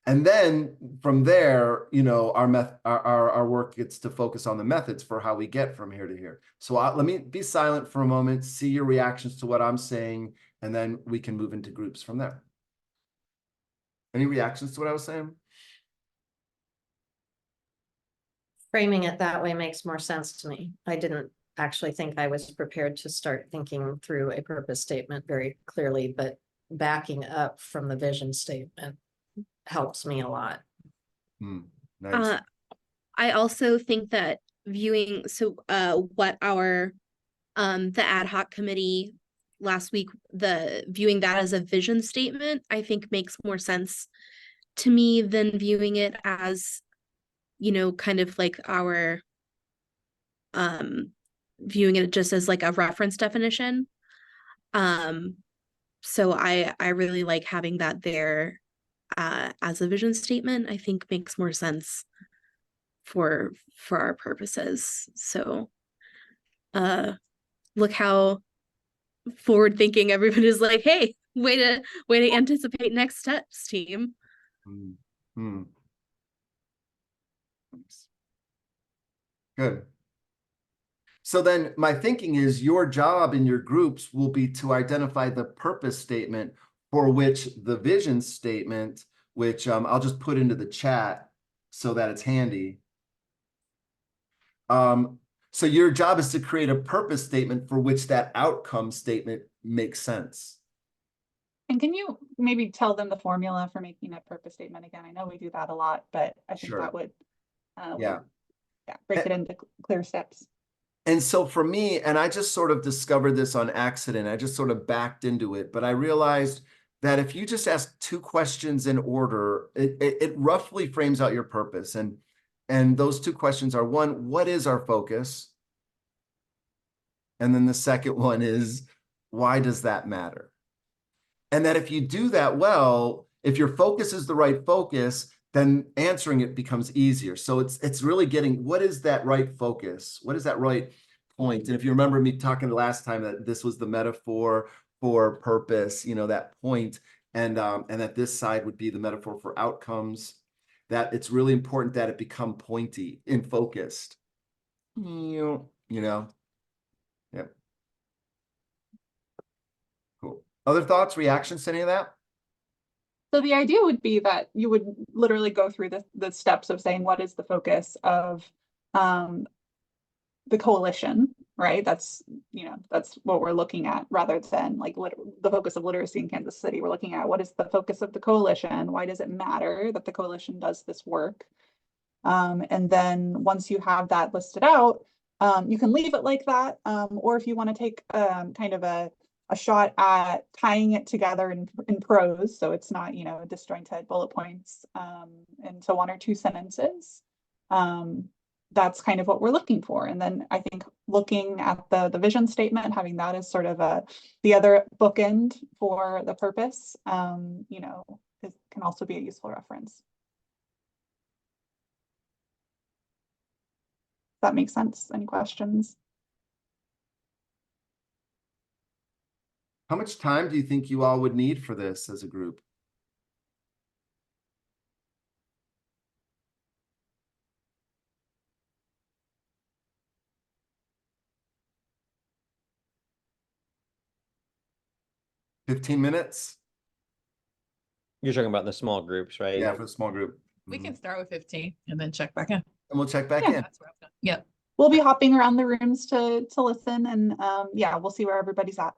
[SPEAKER 1] And then from there, you know, our work gets to focus on the methods for how we get from here to here. So let me be silent for a moment, see your reactions to what I'm saying, and then we can move into groups from there. Any reactions to what I was saying?
[SPEAKER 2] Framing it that way makes more sense to me. I didn't actually think I was prepared to start thinking through a purpose statement very clearly, but backing up from the vision statement helps me a lot.
[SPEAKER 1] Nice.
[SPEAKER 7] I also think that what our the ad hoc committee last week, viewing that as a vision statement, I think makes more sense to me than viewing it as, you know, kind of like our viewing it just as like a reference definition. So I really like having that there as a vision statement, I think makes more sense for our purposes. So look how forward thinking everyone is, like, hey, way to anticipate next steps, team.
[SPEAKER 1] Hmm. Good. So then my thinking is your job in your groups will be to identify the purpose statement for which the vision statement, which I'll just put into the chat so that it's handy. So your job is to create a purpose statement for which that outcome statement makes sense.
[SPEAKER 8] And can you maybe tell them the formula for making a purpose statement again? I know we do that a lot, but I think
[SPEAKER 1] Sure.
[SPEAKER 8] that would,
[SPEAKER 1] Yeah.
[SPEAKER 8] break it into clear steps.
[SPEAKER 1] And so for me, and I just sort of discovered this on accident, I just sort of backed into it, but I realized that if you just ask 2 questions in order, it roughly frames out your purpose. And those 2 questions are, one, what is our focus? And then the second one is, why does that matter? And that if you do that well, if your focus is the right focus, then answering it becomes easier. So it's really getting, what is that right focus? What is that right point? And if you remember me talking last time that this was the metaphor for purpose, you know, that point, and that this side would be the metaphor for outcomes, that it's really important that it become pointy and focused. You know? Yep. Cool. Other thoughts, reactions to any of that?
[SPEAKER 8] So the idea would be that you would literally go through the steps of saying, what is the focus of the coalition, right? That's what we're looking at, rather than like the focus of literacy in Kansas City. We're looking at what is the focus of the coalition? Why does it matter that the coalition does this work? And then once you have that listed out, you can leave it like that. Or if you want to take kind of a shot at tying it together in prose, so it's not, disjointed bullet points into 1 or 2 sentences. That's kind of what we're looking for. And then I think looking at the vision statement, having that as sort of the other bookend for the purpose, can also be a useful reference. That makes sense. Any questions?
[SPEAKER 1] How much time do you think you all would need for this as a group? $15 minutes?
[SPEAKER 9] You're talking about the small groups, right?
[SPEAKER 1] Yeah, for the small group.
[SPEAKER 12] We can start with 15 and then check back in.
[SPEAKER 1] And we'll check back
[SPEAKER 8] Yeah.
[SPEAKER 1] in.
[SPEAKER 12] That's what I've done. Yep.
[SPEAKER 8] We'll be hopping around the rooms to listen, and we'll see where everybody's at.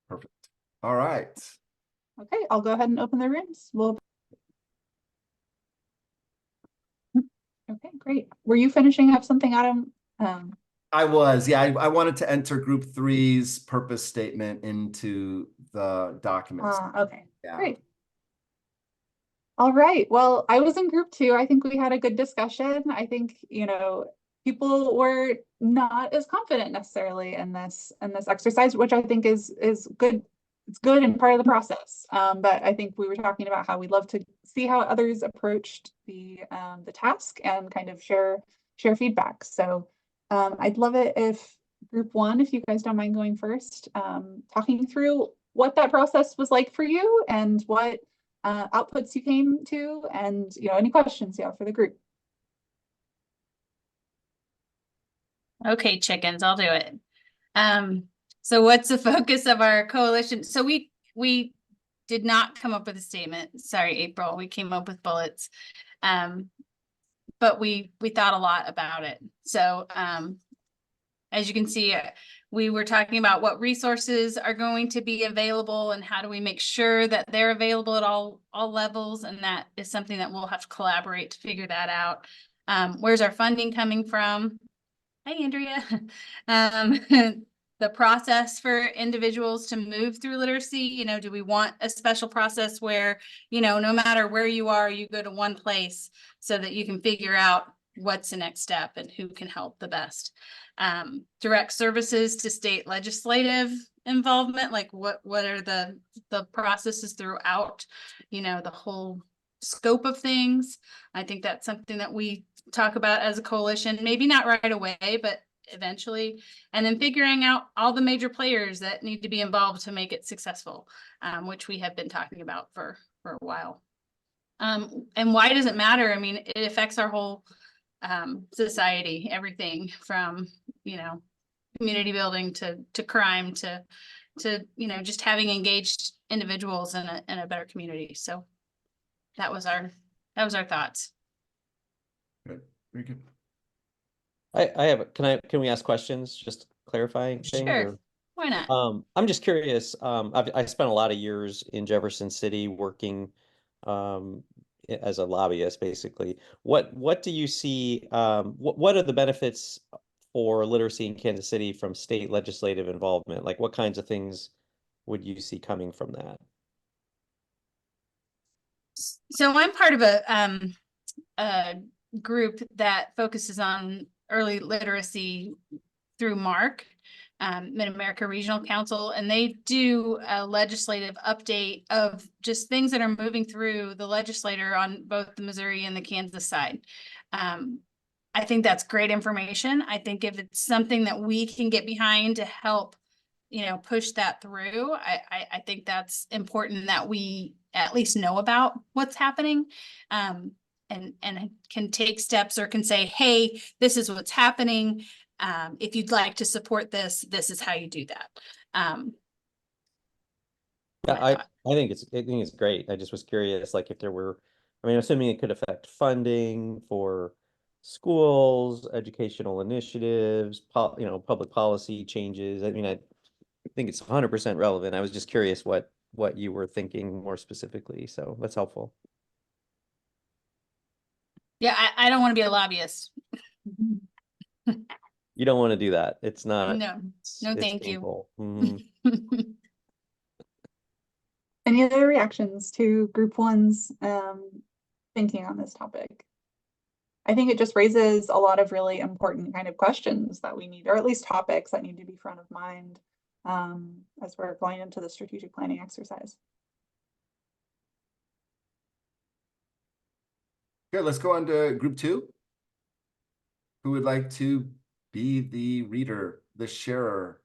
[SPEAKER 1] Perfect. All right.
[SPEAKER 8] Okay, I'll go ahead and open the rooms. Okay, great. Were you finishing up something, Adam?
[SPEAKER 1] I was, yeah. I wanted to enter group 3's purpose statement into the documents.
[SPEAKER 8] Okay,
[SPEAKER 1] Yeah.
[SPEAKER 8] great. All right. Well, I was in group 2. I think we had a good discussion. I think, people were not as confident necessarily in this exercise, which I think is good. It's good and part of the process. But I think we were talking about how we'd love to see how others approached the task and kind of share feedback. So I'd love it if group 1, if you guys don't mind going first, talking through what that process was like for you and what outputs you came to, and any questions for the group.
[SPEAKER 6] Okay, chickens, I'll do it. So what's the focus of our coalition? So we did not come up with a statement. Sorry, April, we came up with bullets. But we thought a lot about it. So as you can see, we were talking about what resources are going to be available and how do we make sure that they're available at all levels, and that is something that we'll have to collaborate to figure that out. Where's our funding coming from? Hi, Andrea. The process for individuals to move through literacy, do we want a special process where, no matter where you are, you go to one place so that you can figure out what's the next step and who can help the best. Direct services to state legislative involvement, like what are the processes throughout, the whole scope of things. I think that's something that we talk about as a coalition, maybe not right away, but eventually. And then figuring out all the major players that need to be involved to make it successful, which we have been talking about for a while. And why does it matter? I mean, it affects our whole society, everything from, community building to crime to just having engaged individuals in a better community. So that was our thoughts.
[SPEAKER 1] Good, very good.
[SPEAKER 9] Can we ask questions? Just clarifying things?
[SPEAKER 6] Sure.
[SPEAKER 9] or-
[SPEAKER 6] Why not?
[SPEAKER 9] I'm just curious. I spent a lot of years in Jefferson City working as a lobbyist, basically. What do you see? What are the benefits for literacy in Kansas City from state legislative involvement? Like, what kinds of things would you see coming from that?
[SPEAKER 6] So I'm part of a group that focuses on early literacy through MARC, Mid-America Regional Council, and they do a legislative update of just things that are moving through the legislature on both the Missouri and the Kansas side. I think that's great information. I think if it's something that we can get behind to help, push that through, I think that's important that we at least know about what's happening. And can take steps or can say, hey, this is what's happening. If you'd like to support this, this is how you do that.
[SPEAKER 9] Yeah, I think it's great. I just was curious, like if there were, assuming it could affect funding for schools, educational initiatives, public policy changes. I think it's 100% relevant. I was just curious what you were thinking more specifically. So that's helpful.
[SPEAKER 6] Yeah, I don't want to be a lobbyist.
[SPEAKER 9] You don't want to do that. It's not.
[SPEAKER 6] No,
[SPEAKER 9] it's
[SPEAKER 6] thank
[SPEAKER 9] painful.
[SPEAKER 6] you.
[SPEAKER 9] Mhm.
[SPEAKER 8] Any other reactions to group one's thinking on this topic? I think it just raises a lot of really important kind of questions that we need, or at least topics that need to be front of mind as we're going into the strategic planning exercise.
[SPEAKER 1] Good, let's go on to group 2. Who would like to be the reader, the sharer?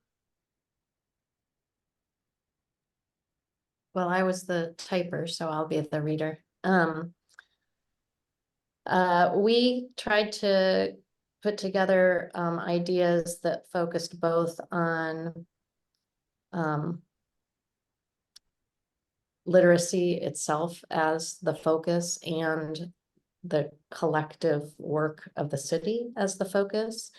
[SPEAKER 2] Well, I was the typer, so I'll be the reader. We tried to put together ideas that focused both on literacy itself as the focus and the collective work of the city as the focus.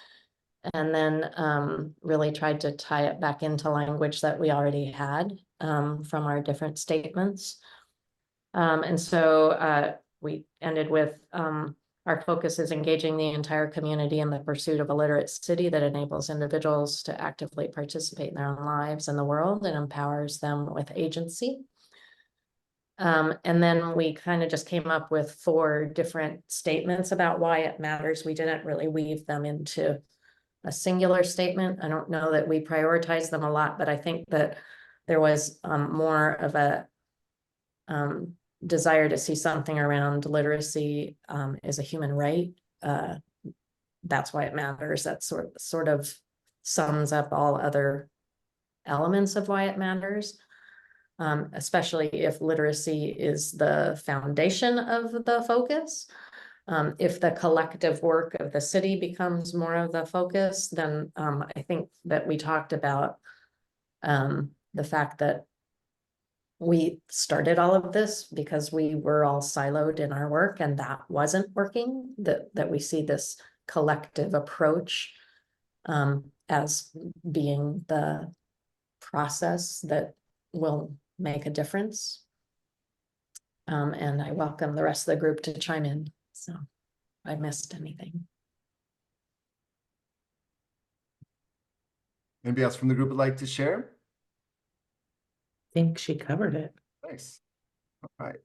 [SPEAKER 2] And then really tried to tie it back into language that we already had from our different statements. And so we ended with our focus is engaging the entire community in the pursuit of a literate city that enables individuals to actively participate in their own lives and the world and empowers them with agency. And then we kind of just came up with 4 different statements about why it matters. We didn't really weave them into a singular statement. I don't know that we prioritize them a lot, but I think that there was more of a desire to see something around literacy as a human right. That's why it matters. That sort of sums up all other elements of why it matters, especially if literacy is the foundation of the focus. If the collective work of the city becomes more of the focus, then I think that we talked about the fact that we started all of this because we were all siloed in our work and that wasn't working, that we see this collective approach as being the process that will make a difference. And I welcome the rest of the group to chime in. So if I missed anything.
[SPEAKER 1] Anybody else from the group would like to share?
[SPEAKER 3] I think she covered it.
[SPEAKER 1] Nice. All right.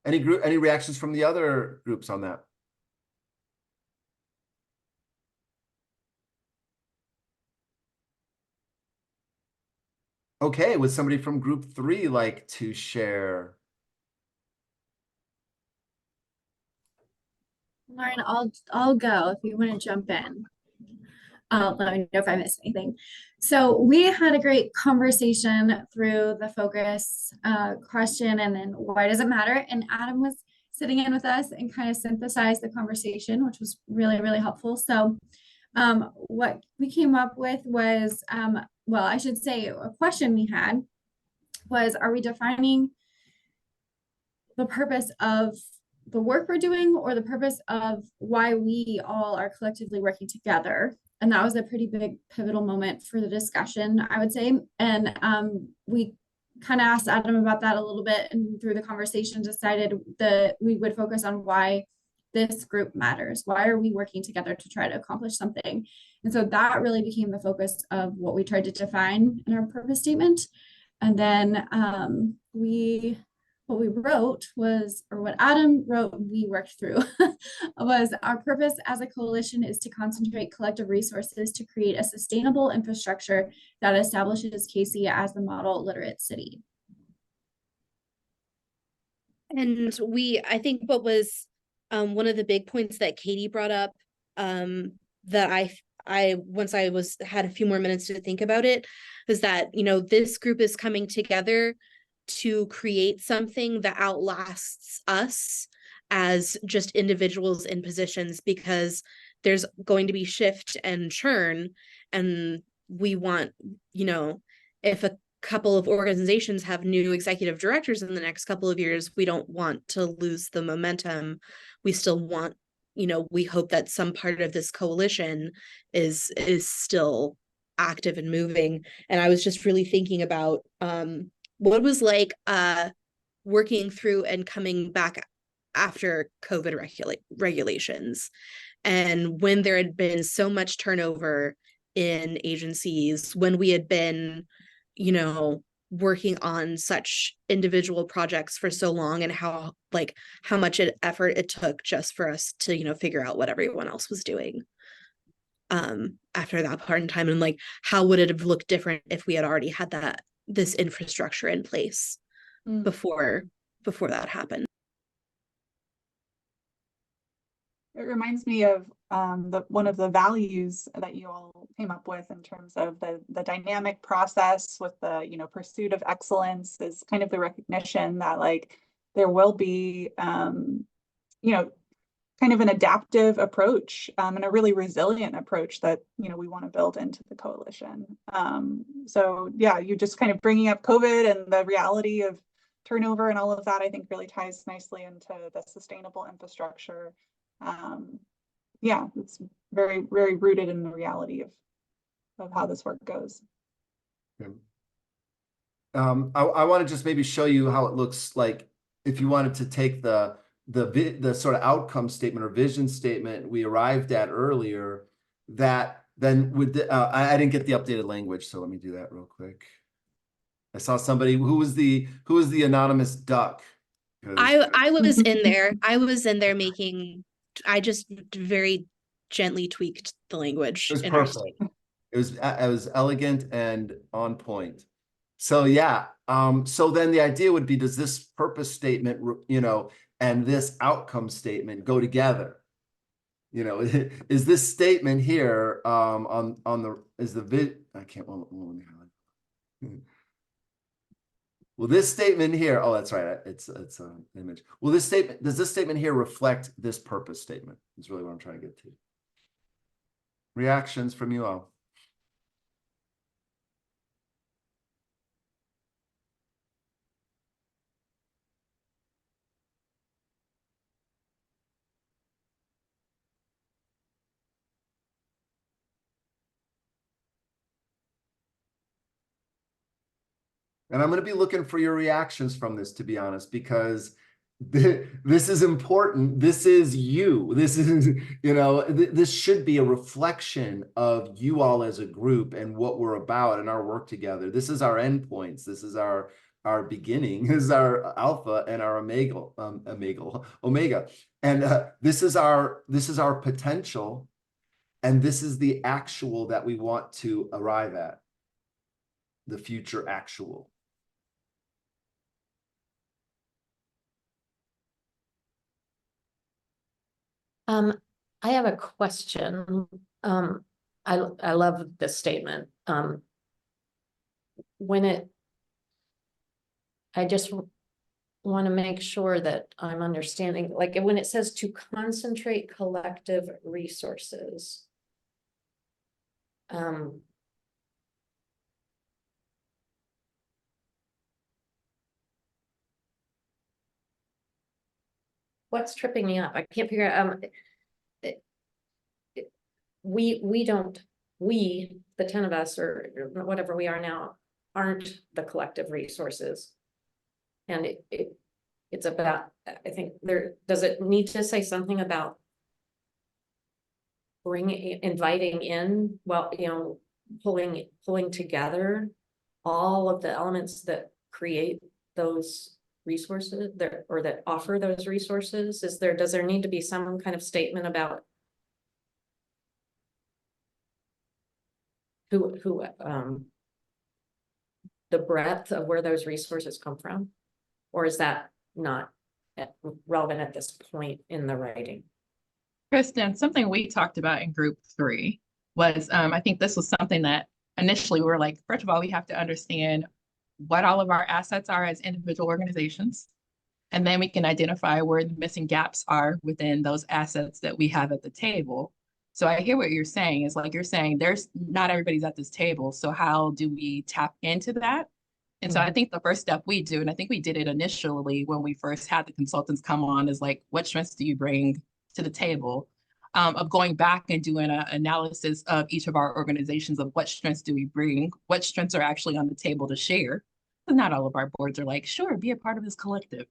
[SPEAKER 1] Any reactions from the other groups on that? Okay, would somebody from group 3 like to share?
[SPEAKER 4] Lauren, I'll go if you want to jump in. Let me know if I missed anything. So we had a great conversation through the focus question and then why does it matter? And Adam was sitting in with us and kind of synthesized the conversation, which was really, really helpful. So what we came up with was, well, I should say a question we had was, are we defining the purpose of the work we're doing or the purpose of why we all are collectively working together? And that was a pretty big pivotal moment for the discussion, I would say. And we kind of asked Adam about that a little bit, and through the conversation decided that we would focus on why this group matters. Why are we working together to try to accomplish something? And so that really became the focus of what we tried to define in our purpose statement. And then what we wrote was, or what Adam wrote, we worked through, was our purpose as a coalition is to concentrate collective resources to create a sustainable infrastructure that establishes Casey as the model literate city.
[SPEAKER 7] And I think what was one of the big points that Katie brought up, that I once I had a few more minutes to think about it, is that, you know, this group is coming together to create something that outlasts us as just individuals in positions, because there's going to be shift and churn, and we want, you know, if a couple of organizations have new executive directors in the next couple of years, we don't want to lose the momentum. We still want, you know, we hope that some part of this coalition is still active and moving. And I was just really thinking about what was like working through and coming back after COVID regulations, and when there had been so much turnover in agencies, when we had been, you know, working on such individual projects for so long, and how much effort it took just for us to, you know, figure out what everyone else was doing after that part in time, and like how would it have looked different if we had already had this infrastructure in place before that happened.
[SPEAKER 8] It reminds me of one of the values that you all came up with in terms of the dynamic process with the, you know, pursuit of excellence, is kind of the recognition that like there will be you know, kind of an adaptive approach and a really resilient approach that, you know, we want to build into the coalition. So yeah, you just kind of bringing up COVID and the reality of turnover and all of that, I think really ties nicely into the sustainable infrastructure. Yeah, it's very, very rooted in the reality of how this work goes.
[SPEAKER 1] Yeah. I want to just maybe show you how it looks like if you wanted to take the sort of outcome statement or vision statement we arrived at earlier, that then with I didn't get the updated language, so let me do that real quick. I saw somebody who was the anonymous duck.
[SPEAKER 7] I was in there. I was in there I just very gently tweaked the language.
[SPEAKER 1] It was perfect. It was elegant and on point. So yeah, so then the idea would be, does this purpose statement, you know, and this outcome statement go together? You know, is this statement here I can't. Well, this statement here, oh, that's right. It's an image. Well, does this statement here reflect this purpose statement? Is really what I'm trying to get to. Reactions from you all. And I'm going to be looking for your reactions from this, to be honest, because this is important. This is you. This is, you know, this should be a reflection of you all as a group and what we're about and our work together. This is our endpoints. This is our beginning. This is our alpha and our omega. And this is our potential. And this is the actual that we want to arrive at. The future actual.
[SPEAKER 2] I have a question. I love this statement. I just want to make sure that I'm understanding, like when it says to concentrate collective resources. What's tripping me up? I can't figure out, we, the 10 of us or whatever we are now, aren't the collective resources. And it's about, I think does it need to say something about inviting in, well, pulling together all of the elements that create those resources there, or that offer those resources? Does there need to be some kind of statement about who the breadth of where those resources come from? Or is that not relevant at this point in the writing?
[SPEAKER 12] Kristen, something we talked about in group 3 was, I think this was something that initially we were like, first of all, we have to understand what all of our assets are as individual organizations. And then we can identify where the missing gaps are within those assets that we have at the table. So I hear what you're saying is like, you're saying there's not everybody's at this table. So how do we tap into that? And so I think the first step we do, and I think we did it initially when we first had the consultants come on, is like, what strengths do you bring to the table? Of going back and doing an analysis of each of our organizations of what strengths do we bring, what strengths are actually on the table to share. Not all of our boards are like, sure, be a part of this collective.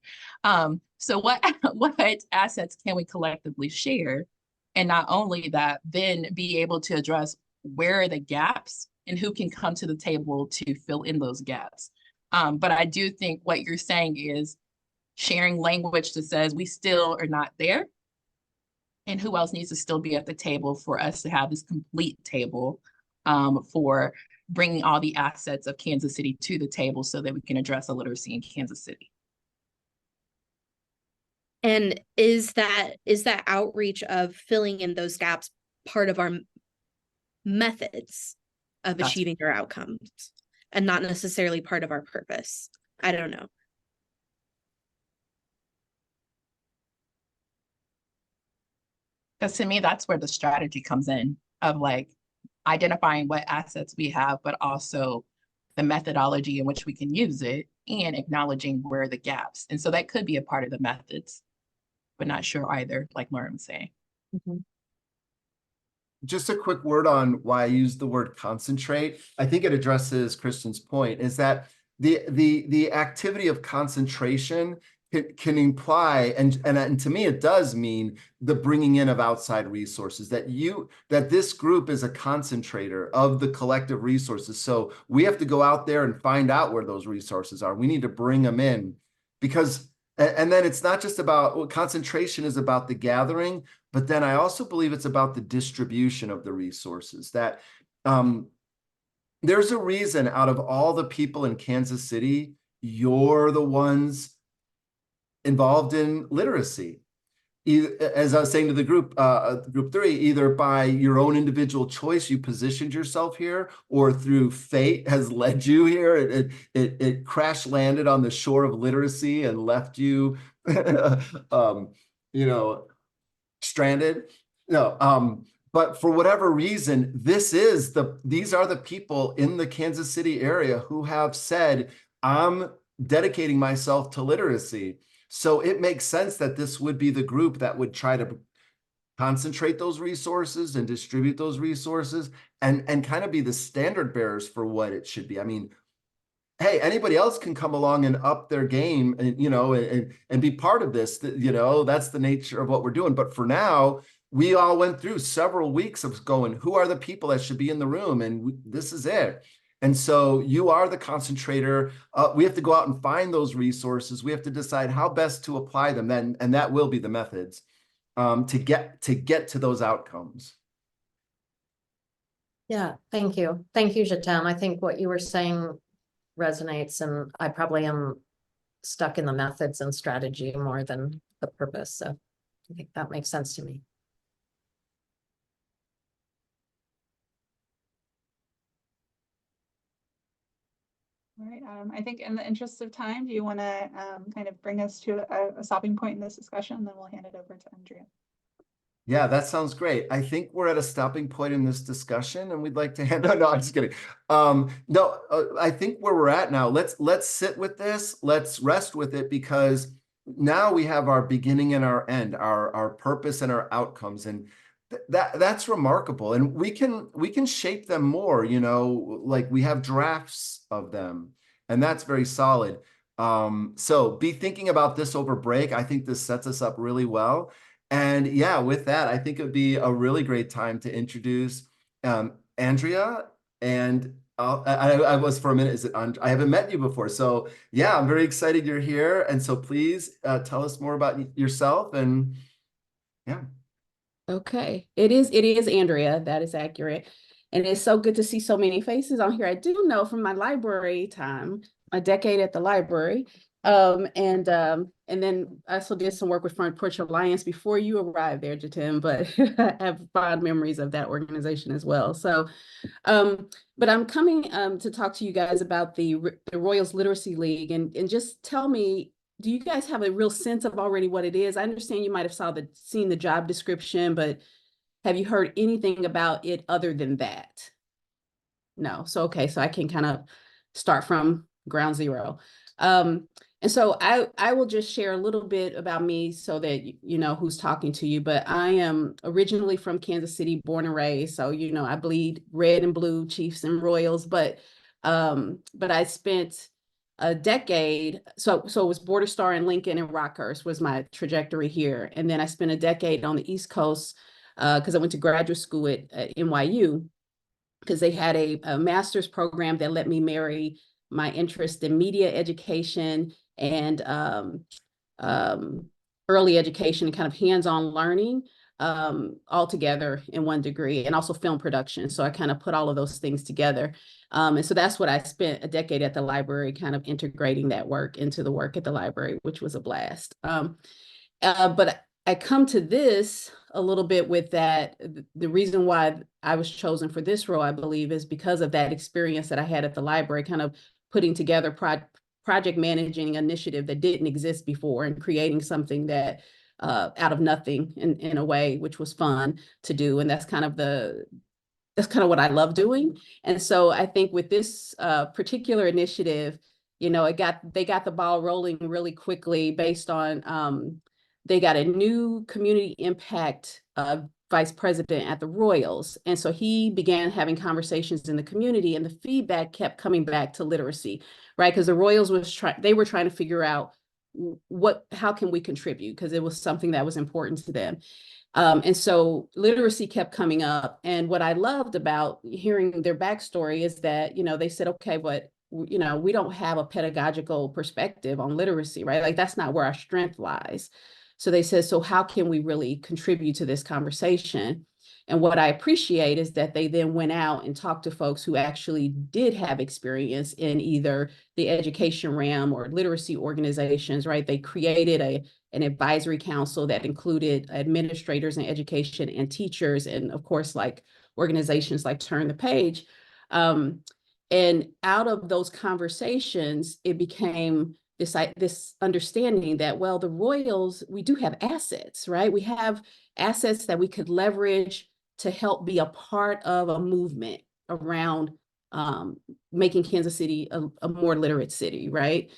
[SPEAKER 12] So what assets can we collectively share? And not only that, then be able to address where are the gaps and who can come to the table to fill in those gaps. But I do think what you're saying is sharing language that says we still are not there. And who else needs to still be at the table for us to have this complete table for bringing all the assets of Kansas City to the table so that we can address illiteracy in Kansas City.
[SPEAKER 7] And is that outreach of filling in those gaps part of our methods of achieving our outcomes and not necessarily part of our purpose? I don't know.
[SPEAKER 12] Because to me, that's where the strategy comes in of like identifying what assets we have, but also the methodology in which we can use it and acknowledging where are the gaps. And so that could be a part of the methods, but not sure either, like Lauren was saying.
[SPEAKER 1] Just a quick word on why I use the word concentrate. I think it addresses Kristen's point, is that the activity of concentration can imply, and to me, it does mean the bringing in of outside resources, that this group is a concentrator of the collective resources. So we have to go out there and find out where those resources are. We need to bring them in, because, and then it's not just about, well, concentration is about the gathering, but then I also believe it's about the distribution of the resources. That there's a reason out of all the people in Kansas City, you're the ones involved in literacy. As I was saying to the group 3, either by your own individual choice, you positioned yourself here, or through fate has led you here. It crash landed on the shore of literacy and left you, stranded. No, but for whatever reason, these are the people in the Kansas City area who have said, I'm dedicating myself to literacy. So it makes sense that this would be the group that would try to concentrate those resources and distribute those resources and kind of be the standard bearers for what it should be. I mean, hey, anybody else can come along and up their game and, and be part of this, that's the nature of what we're doing. But for now, we all went through several weeks of going, who are the people that should be in the room? And this is it. And so you are the concentrator. We have to go out and find those resources. We have to decide how best to apply them then, and that will be the methods to get to those outcomes.
[SPEAKER 2] Yeah, thank you. Thank you, Jatam. I think what you were saying resonates, and I probably am stuck in the methods and strategy more than the purpose. So I think that makes sense to me.
[SPEAKER 8] All right, I think in the interest of time, do you want to kind of bring us to a stopping point in this discussion? Then we'll hand it over to Andrea.
[SPEAKER 1] Yeah, that sounds great. I think we're at a stopping point in this discussion, and we'd like to hand. No, I'm just kidding. No, I think where we're at now. Let's sit with this. Let's rest with it, because now we have our beginning and our end, our purpose and our outcomes, and that's remarkable. And we can shape them more. You know, like we have drafts of them, and that's very solid. So be thinking about this over break. I think this sets us up really well. And yeah, with that, I think it would be a really great time to introduce Andrea. And I was for a minute, is it I haven't met you before. So yeah, I'm very excited you're here. And so please tell us more about yourself. And yeah.
[SPEAKER 13] Okay, it is Andrea. That is accurate. And it's so good to see so many faces on here. I do know from my library time, a decade at the library. And then I also did some work with Front Porch Alliance before you arrived there, Jatim, but I have fond memories of that organization as well. So, but I'm coming to talk to you guys about the Royals Literacy League, and just tell me, do you guys have a real sense of already what it is? I understand you might have seen the job description, but have you heard anything about it other than that? No. So, okay, so I can kind of start from ground zero. And so I will just share a little bit about me so that you know who's talking to you. But I am originally from Kansas City, born and raised. So, you know, I bleed red and blue, Chiefs and Royals. But I spent a decade. So it was Border Star in Lincoln and Rockhurst was my trajectory here. And then I spent a decade on the East Coast because I went to graduate school at NYU, because they had a master's program that let me marry my interest in media education and early education and kind of hands-on learning all together in one degree, and also film production. So I kind of put all of those things together. And so that's what I spent a decade at the library, kind of integrating that work into the work at the library, which was a blast. But I come to this a little bit with that. The reason why I was chosen for this role, I believe, is because of that experience that I had at the library, kind of putting together project managing initiative that didn't exist before and creating something that out of nothing in a way, which was fun to do. And that's kind of what I love doing. And so I think with this particular initiative, you know, they got the ball rolling really quickly based on they got a new community impact vice president at the Royals. And so he began having conversations in the community, and the feedback kept coming back to literacy, right? Because the Royals they were trying to figure out how can we contribute? Because it was something that was important to them. And so literacy kept coming up. And what I loved about hearing their backstory is that, you know, they said, okay, but, you know, we don't have a pedagogical perspective on literacy, right? Like that's not where our strength lies. So they said, so how can we really contribute to this conversation? And what I appreciate is that they then went out and talked to folks who actually did have experience in either the education realm or literacy organizations, right? They created an advisory council that included administrators in education and teachers, and of course, like organizations like Turn the Page. And out of those conversations, it became this understanding that, well, the Royals, we do have assets, right? We have assets that we could leverage to help be a part of a movement around making Kansas City a more literate city, right?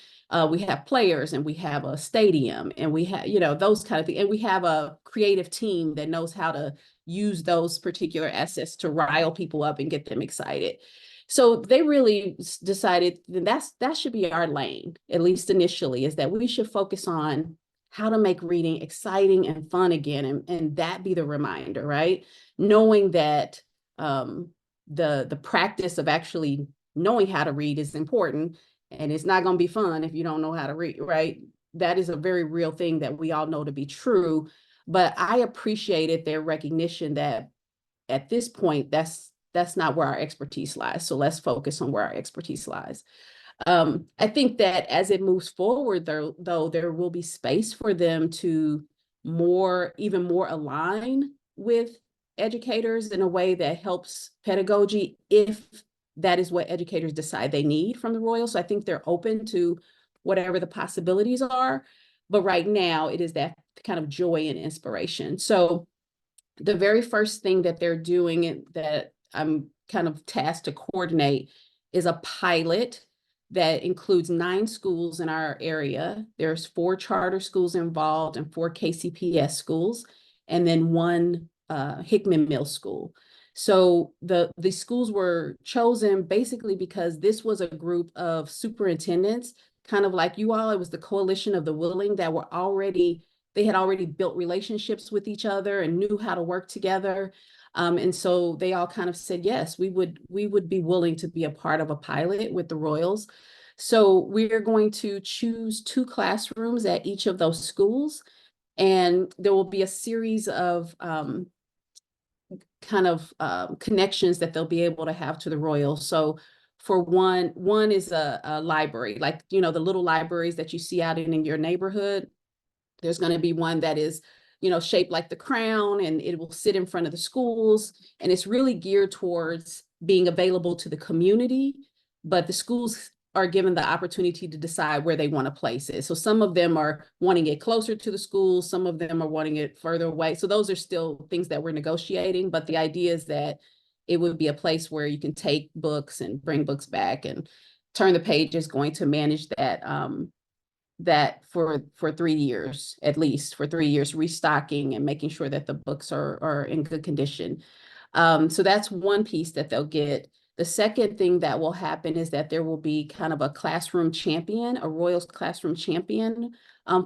[SPEAKER 13] We have players, and we have a stadium, and we have, you know, those kind of things. And we have a creative team that knows how to use those particular assets to rile people up and get them excited. So they really decided that should be our lane, at least initially, is that we should focus on how to make reading exciting and fun again, and that be the reminder, right? Knowing that the practice of actually knowing how to read is important, and it's not going to be fun if you don't know how to read, right? That is a very real thing that we all know to be true. But I appreciated their recognition that at this point, that's not where our expertise lies. So let's focus on where our expertise lies. I think that as it moves forward, though, there will be space for them to even more align with educators in a way that helps pedagogy if that is what educators decide they need from the Royals. So I think they're open to whatever the possibilities are. But right now it is that kind of joy and inspiration. So the very first thing that they're doing and that I'm kind of tasked to coordinate is a pilot that includes 9 schools in our area. There's 4 charter schools involved and 4 KCPS schools, and then 1 Hickman Mill School. So the schools were chosen basically because this was a group of superintendents, kind of like you all. It was the coalition of the willing that were already, they had already built relationships with each other and knew how to work together. And so they all kind of said, yes, we would be willing to be a part of a pilot with the Royals. So we're going to choose 2 classrooms at each of those schools. And there will be a series of connections that they'll be able to have to the Royals. So for one is a library, like, you know, the little libraries that you see out in your neighborhood. There's going to be one that is, you know, shaped like the crown, and it will sit in front of the schools. And it's really geared towards being available to the community, but the schools are given the opportunity to decide where they want to place it. So some of them are wanting it closer to the schools, some of them are wanting it further away. So those are still things that we're negotiating, but the idea is that it would be a place where you can take books and bring books back, and Turn the Page is going to manage that that for 3 years, at least for 3 years, restocking and making sure that the books are in good condition. So that's one piece that they'll get. The second thing that will happen is that there will be kind of a classroom champion, a Royals classroom champion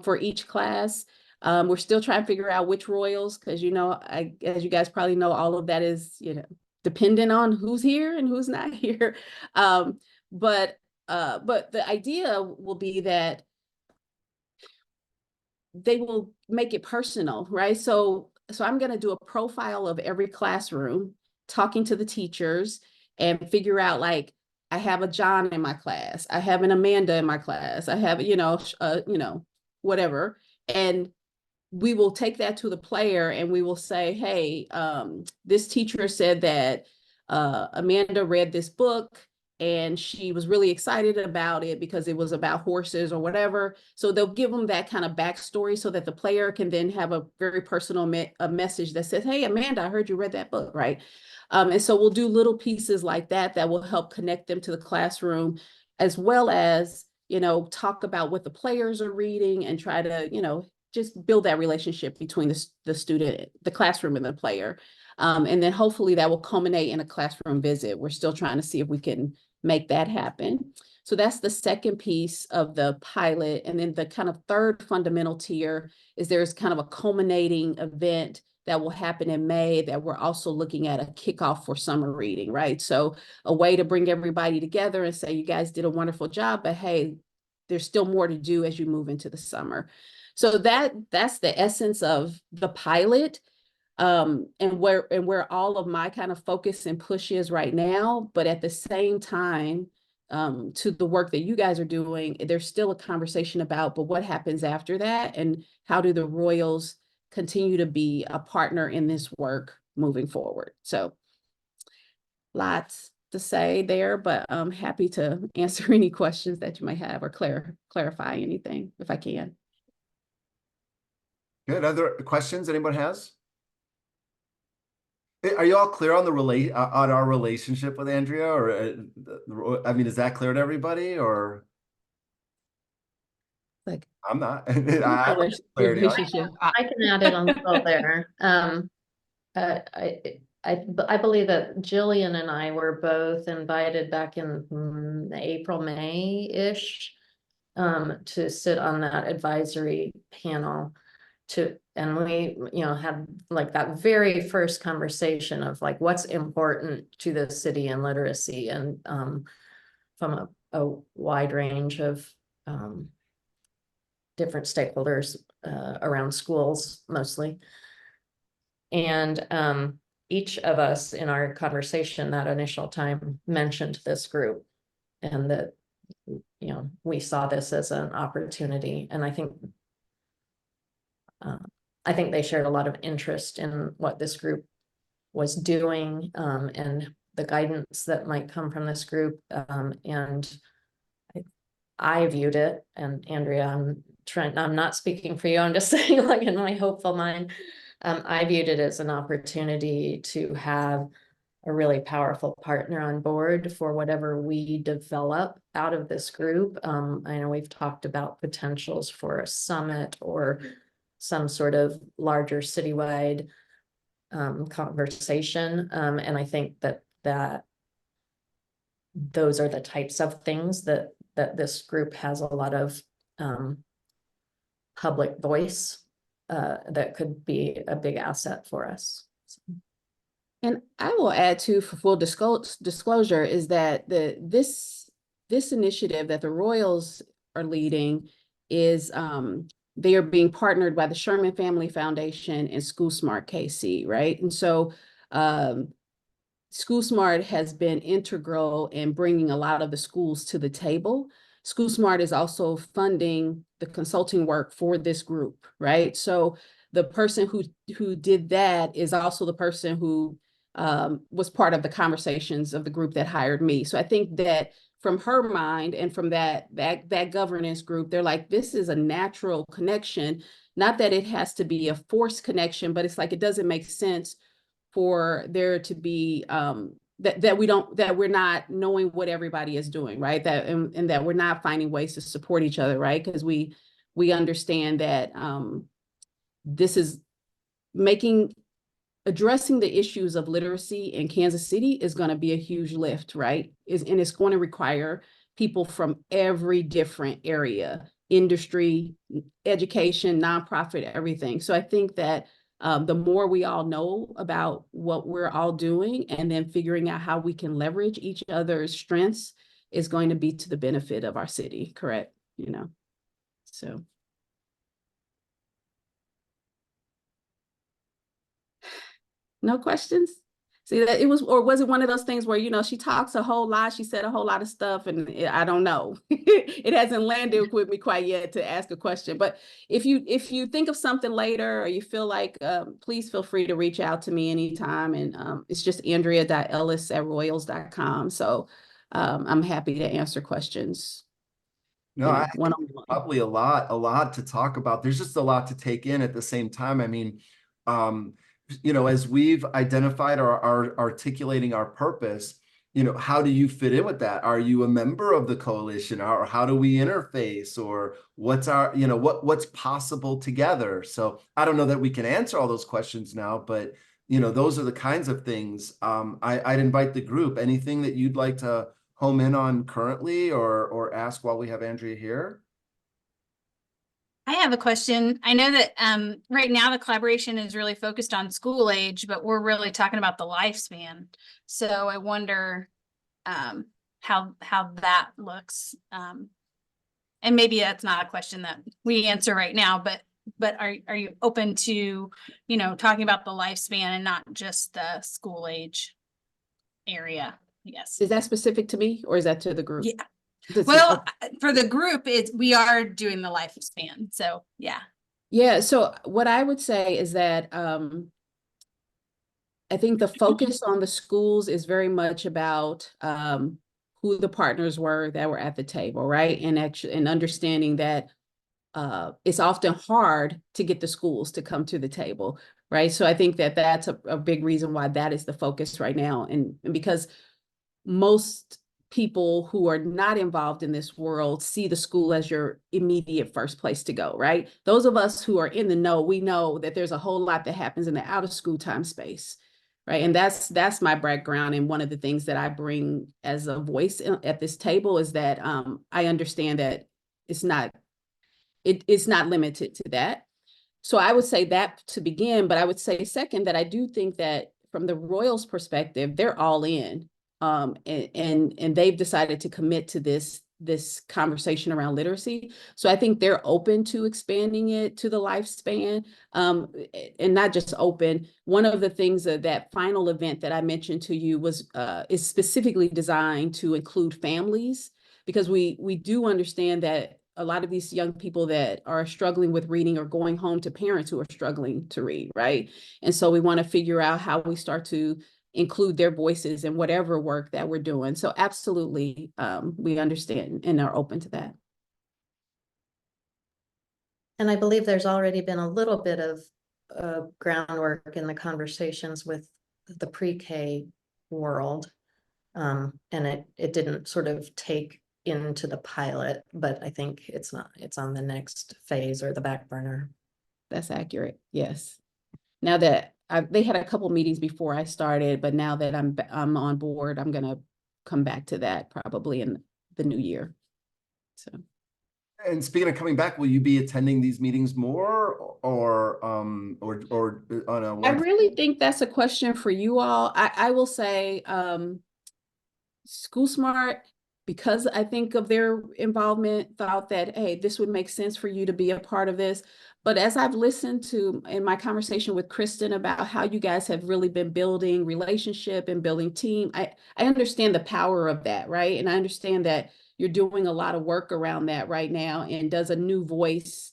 [SPEAKER 13] for each class. We're still trying to figure out which Royals, because, you know, as you guys probably know, all of that is, you know, dependent on who's here and who's not here. But the idea will be that they will make it personal, right? So I'm going to do a profile of every classroom, talking to the teachers, and figure out, like, I have a John in my class, I have an Amanda in my class, I have, you know, whatever. And we will take that to the player and we will say, hey, this teacher said that Amanda read this book and she was really excited about it because it was about horses or whatever. So they'll give them that kind of backstory so that the player can then have a very personal a message that says, hey, Amanda, I heard you read that book, right? And so we'll do little pieces like that that will help connect them to the classroom, as well as, you know, talk about what the players are reading and try to, you know, just build that relationship between the student, the classroom, and the player. And then hopefully that will culminate in a classroom visit. We're still trying to see if we can make that happen. So that's the second piece of the pilot. And then the kind of third fundamental tier is there's kind of a culminating event that will happen in May that we're also looking at a kickoff for summer reading, right? So a way to bring everybody together and say, you guys did a wonderful job, but hey, there's still more to do as you move into the summer. So that's the essence of the pilot. And where all of my kind of focus and push is right now. But at the same time, to the work that you guys are doing, there's still a conversation about, but what happens after that? And how do the Royals continue to be a partner in this work moving forward? So lots to say there, but I'm happy to answer any questions that you might have or clarify anything if I can.
[SPEAKER 1] Good. Other questions anyone has? Are you all clear on on our relationship with Andrea, or I mean, is that clear to everybody, or?
[SPEAKER 13] Like,
[SPEAKER 1] I'm not. I have clarity on it.
[SPEAKER 2] I can add in on the go there. I believe that Jillian and I were both invited back in April, May-ish to sit on that advisory panel and we, you know, had like that very first conversation of like what's important to the city and literacy, and from a wide range of different stakeholders around schools mostly. And each of us in our conversation that initial time mentioned this group, and that, you know, we saw this as an opportunity. And I think they shared a lot of interest in what this group was doing, and the guidance that might come from this group. And I viewed it, and Andrea, I'm not speaking for you, I'm just saying, like, in my hopeful mind, I viewed it as an opportunity to have a really powerful partner on board for whatever we develop out of this group. I know we've talked about potentials for a summit or some sort of larger citywide conversation. And I think that those are the types of things that this group has a lot of public voice that could be a big asset for us.
[SPEAKER 13] And I will add too, for full disclosure, is that this initiative that the Royals are leading is they are being partnered by the Sherman Family Foundation and School Smart KC, right? And so School Smart has been integral in bringing a lot of the schools to the table. School Smart is also funding the consulting work for this group, right? So the person who did that is also the person who was part of the conversations of the group that hired me. So I think that from her mind and from that governance group, they're like, this is a natural connection. Not that it has to be a forced connection, but it's like, it doesn't make sense for there to be that we're not knowing what everybody is doing, right? That and that we're not finding ways to support each other, right? Because we understand that this is addressing the issues of literacy in Kansas City is going to be a huge lift, right? And it's going to require people from every different area, industry, education, nonprofit, everything. So I think that the more we all know about what we're all doing and then figuring out how we can leverage each other's strengths is going to be to the benefit of our city, correct? So. No questions? See, that was it one of those things where, she talks a whole lot, she said a whole lot of stuff, and I don't know. It hasn't landed with me quite yet to ask a question. But if you think of something later or you feel like, please feel free to reach out to me anytime. And it's just andrea.ellis@royals.com. So I'm happy to answer questions.
[SPEAKER 1] No, I think probably a lot to talk about. There's just a lot to take in at the same time. I mean, as we've identified or are articulating our purpose, how do you fit in with that? Are you a member of the coalition, or how do we interface, or what's our, what's possible together? So I don't know that we can answer all those questions now, but those are the kinds of things. I'd invite the group. Anything that you'd like to home in on currently or ask while we have Andrea here?
[SPEAKER 6] I have a question. I know that right now the collaboration is really focused on school age, but we're really talking about the lifespan. So I wonder how that looks. And maybe that's not a question that we answer right now, but are you open to, talking about the lifespan and not just the school age area? Yes.
[SPEAKER 13] Is that specific to me or is that to the group?
[SPEAKER 6] Yeah. Well, for the group, we are doing the lifespan. So yeah.
[SPEAKER 13] Yeah. So what I would say is that I think the focus on the schools is very much about who the partners were that were at the table, right? And understanding that it's often hard to get the schools to come to the table, right? So I think that that's a big reason why that is the focus right now. And because most people who are not involved in this world see the school as your immediate first place to go, right? Those of us who are in the know, we know that there's a whole lot that happens in the out of school time space, right? And that's my background. And one of the things that I bring as a voice at this table is that I understand that it's not limited to that. So I would say that to begin, but I would say second that I do think that from the Royals perspective, they're all in. And they've decided to commit to this conversation around literacy. So I think they're open to expanding it to the lifespan, and not just open. One of the things that final event that I mentioned to you is specifically designed to include families, because we do understand that a lot of these young people that are struggling with reading are going home to parents who are struggling to read, right? And so we want to figure out how we start to include their voices in whatever work that we're doing. So absolutely, we understand and are open to that.
[SPEAKER 2] And I believe there's already been a little bit of groundwork in the conversations with the pre-K world. And it didn't sort of take into the pilot, but I think it's on the next phase or the back burner.
[SPEAKER 13] That's accurate. Yes. Now that they had a couple meetings before I started, but now that I'm on board, I'm gonna come back to that probably in the new year. So.
[SPEAKER 1] And speaking of coming back, will you be attending these meetings more or on a
[SPEAKER 13] I really think that's a question for you all. I will say School Smart, because I think of their involvement, thought that, hey, this would make sense for you to be a part of this. But as I've listened to in my conversation with Kristen about how you guys have really been building relationship and building team, I understand the power of that, right? And I understand that you're doing a lot of work around that right now. And does a new voice,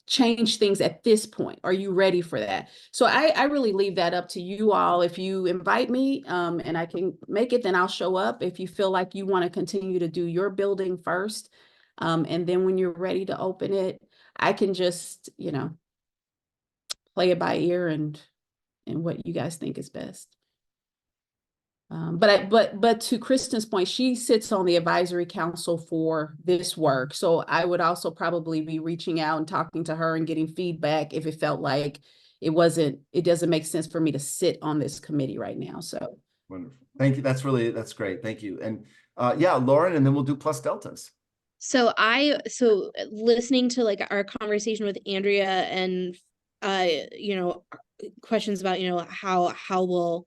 [SPEAKER 13] change things at this point? Are you ready for that? So I really leave that up to you all. If you invite me and I can make it, then I'll show up. If you feel like you want to continue to do your building first, and then when you're ready to open it, I can just, play it by ear and what you guys think is best. But to Kristen's point, she sits on the advisory council for this work. So I would also probably be reaching out and talking to her and getting feedback if it felt like it doesn't make sense for me to sit on this committee right now. So
[SPEAKER 1] wonderful. Thank you. That's great. Thank you. And yeah, Lauren, and then we'll do plus deltas.
[SPEAKER 7] So listening to like our conversation with Andrea and questions about how will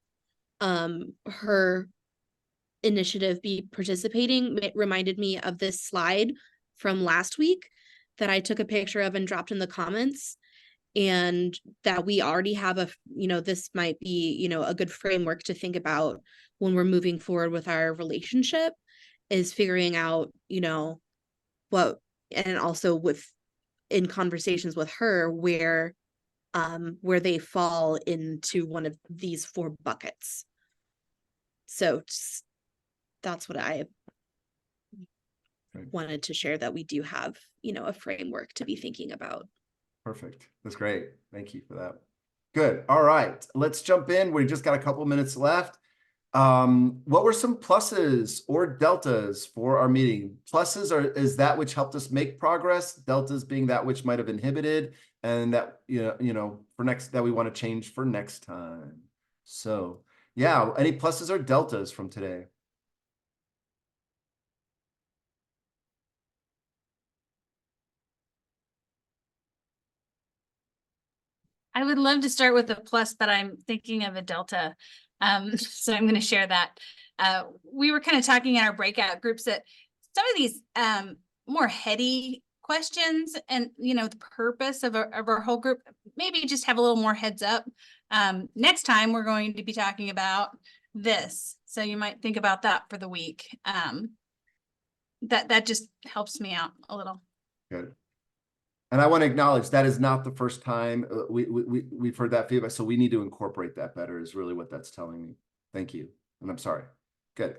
[SPEAKER 7] her initiative be participating, it reminded me of this slide from last week that I took a picture of and dropped in the comments, and that we already have this might be a good framework to think about when we're moving forward with our relationship, is figuring out what, and also in conversations with her where they fall into one of these 4 buckets. So that's what I wanted to share, that we do have, a framework to be thinking about.
[SPEAKER 1] Perfect. That's great. Thank you for that. Good. All right. Let's jump in. We just got a couple minutes left. What were some pluses or deltas for our meeting? Pluses is that which helped us make progress. Deltas being that which might have inhibited, and that that we want to change for next time. So yeah, any pluses or deltas from today?
[SPEAKER 6] I would love to start with a plus, but I'm thinking of a delta. So I'm going to share that. We were kind of talking in our breakout groups that some of these more heady questions and, the purpose of our whole group, maybe just have a little more heads up. Next time we're going to be talking about this. So you might think about that for the week. That just helps me out a little.
[SPEAKER 1] Good. And I want to acknowledge that is not the first time we've heard that feedback. So we need to incorporate that better is really what that's telling me. Thank you. And I'm sorry. Good.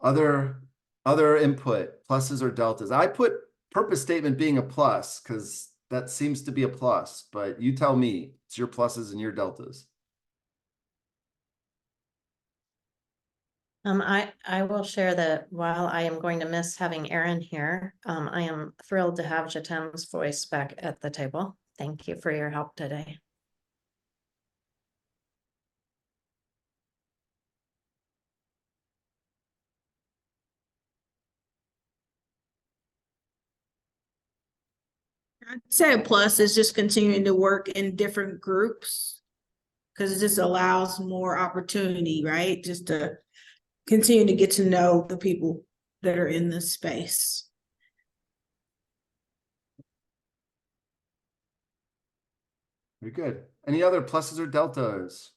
[SPEAKER 1] Other input, pluses or deltas. I put purpose statement being a plus because that seems to be a plus, but you tell me. It's your pluses and your deltas.
[SPEAKER 2] I will share that while I am going to miss having Erin here, I am thrilled to have Jatem's voice back at the table. Thank you for your help today.
[SPEAKER 5] I'd say a plus is just continuing to work in different groups, because it just allows more opportunity, right? Just to continue to get to know the people that are in this space.
[SPEAKER 1] Very good. Any other pluses or deltas?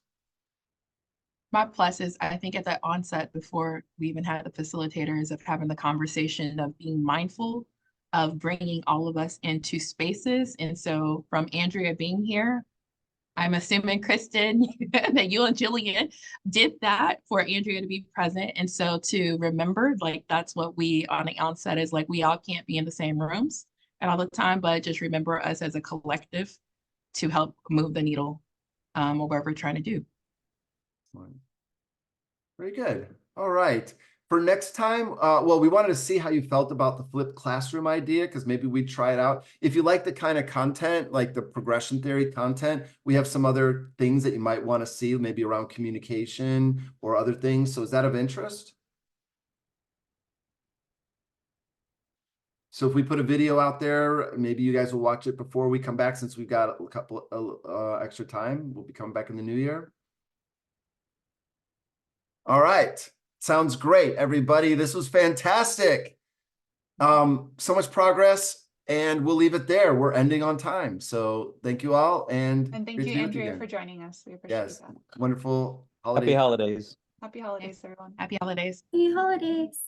[SPEAKER 12] My plus is, I think at the onset, before we even had the facilitators, of having the conversation of being mindful of bringing all of us into spaces. And so from Andrea being here, I'm assuming Kristen, that you and Jillian did that for Andrea to be present. And so to remember, like, that's what we on the onset is like, we all can't be in the same rooms at all the time, but just remember us as a collective to help move the needle or whatever we're trying to do.
[SPEAKER 1] Very good. All right. For next time, well, we wanted to see how you felt about the flipped classroom idea, because maybe we'd try it out. If you like the kind of content, like the progression theory content, we have some other things that you might want to see, maybe around communication or other things. So is that of interest? So if we put a video out there, maybe you guys will watch it before we come back, since we've got a couple extra time. We'll be coming back in the new year. All right. Sounds great, everybody. This was fantastic. So much progress, and we'll leave it there. We're ending on time. So thank you all. And
[SPEAKER 8] And thank
[SPEAKER 1] great to
[SPEAKER 8] you,
[SPEAKER 1] be with
[SPEAKER 8] Andrea,
[SPEAKER 1] again.
[SPEAKER 8] for joining us. We appreciate
[SPEAKER 1] Yes.
[SPEAKER 8] that.
[SPEAKER 1] Wonderful holiday.
[SPEAKER 9] Happy holidays.
[SPEAKER 8] Happy holidays, everyone.
[SPEAKER 12] Happy holidays.
[SPEAKER 4] Happy holidays.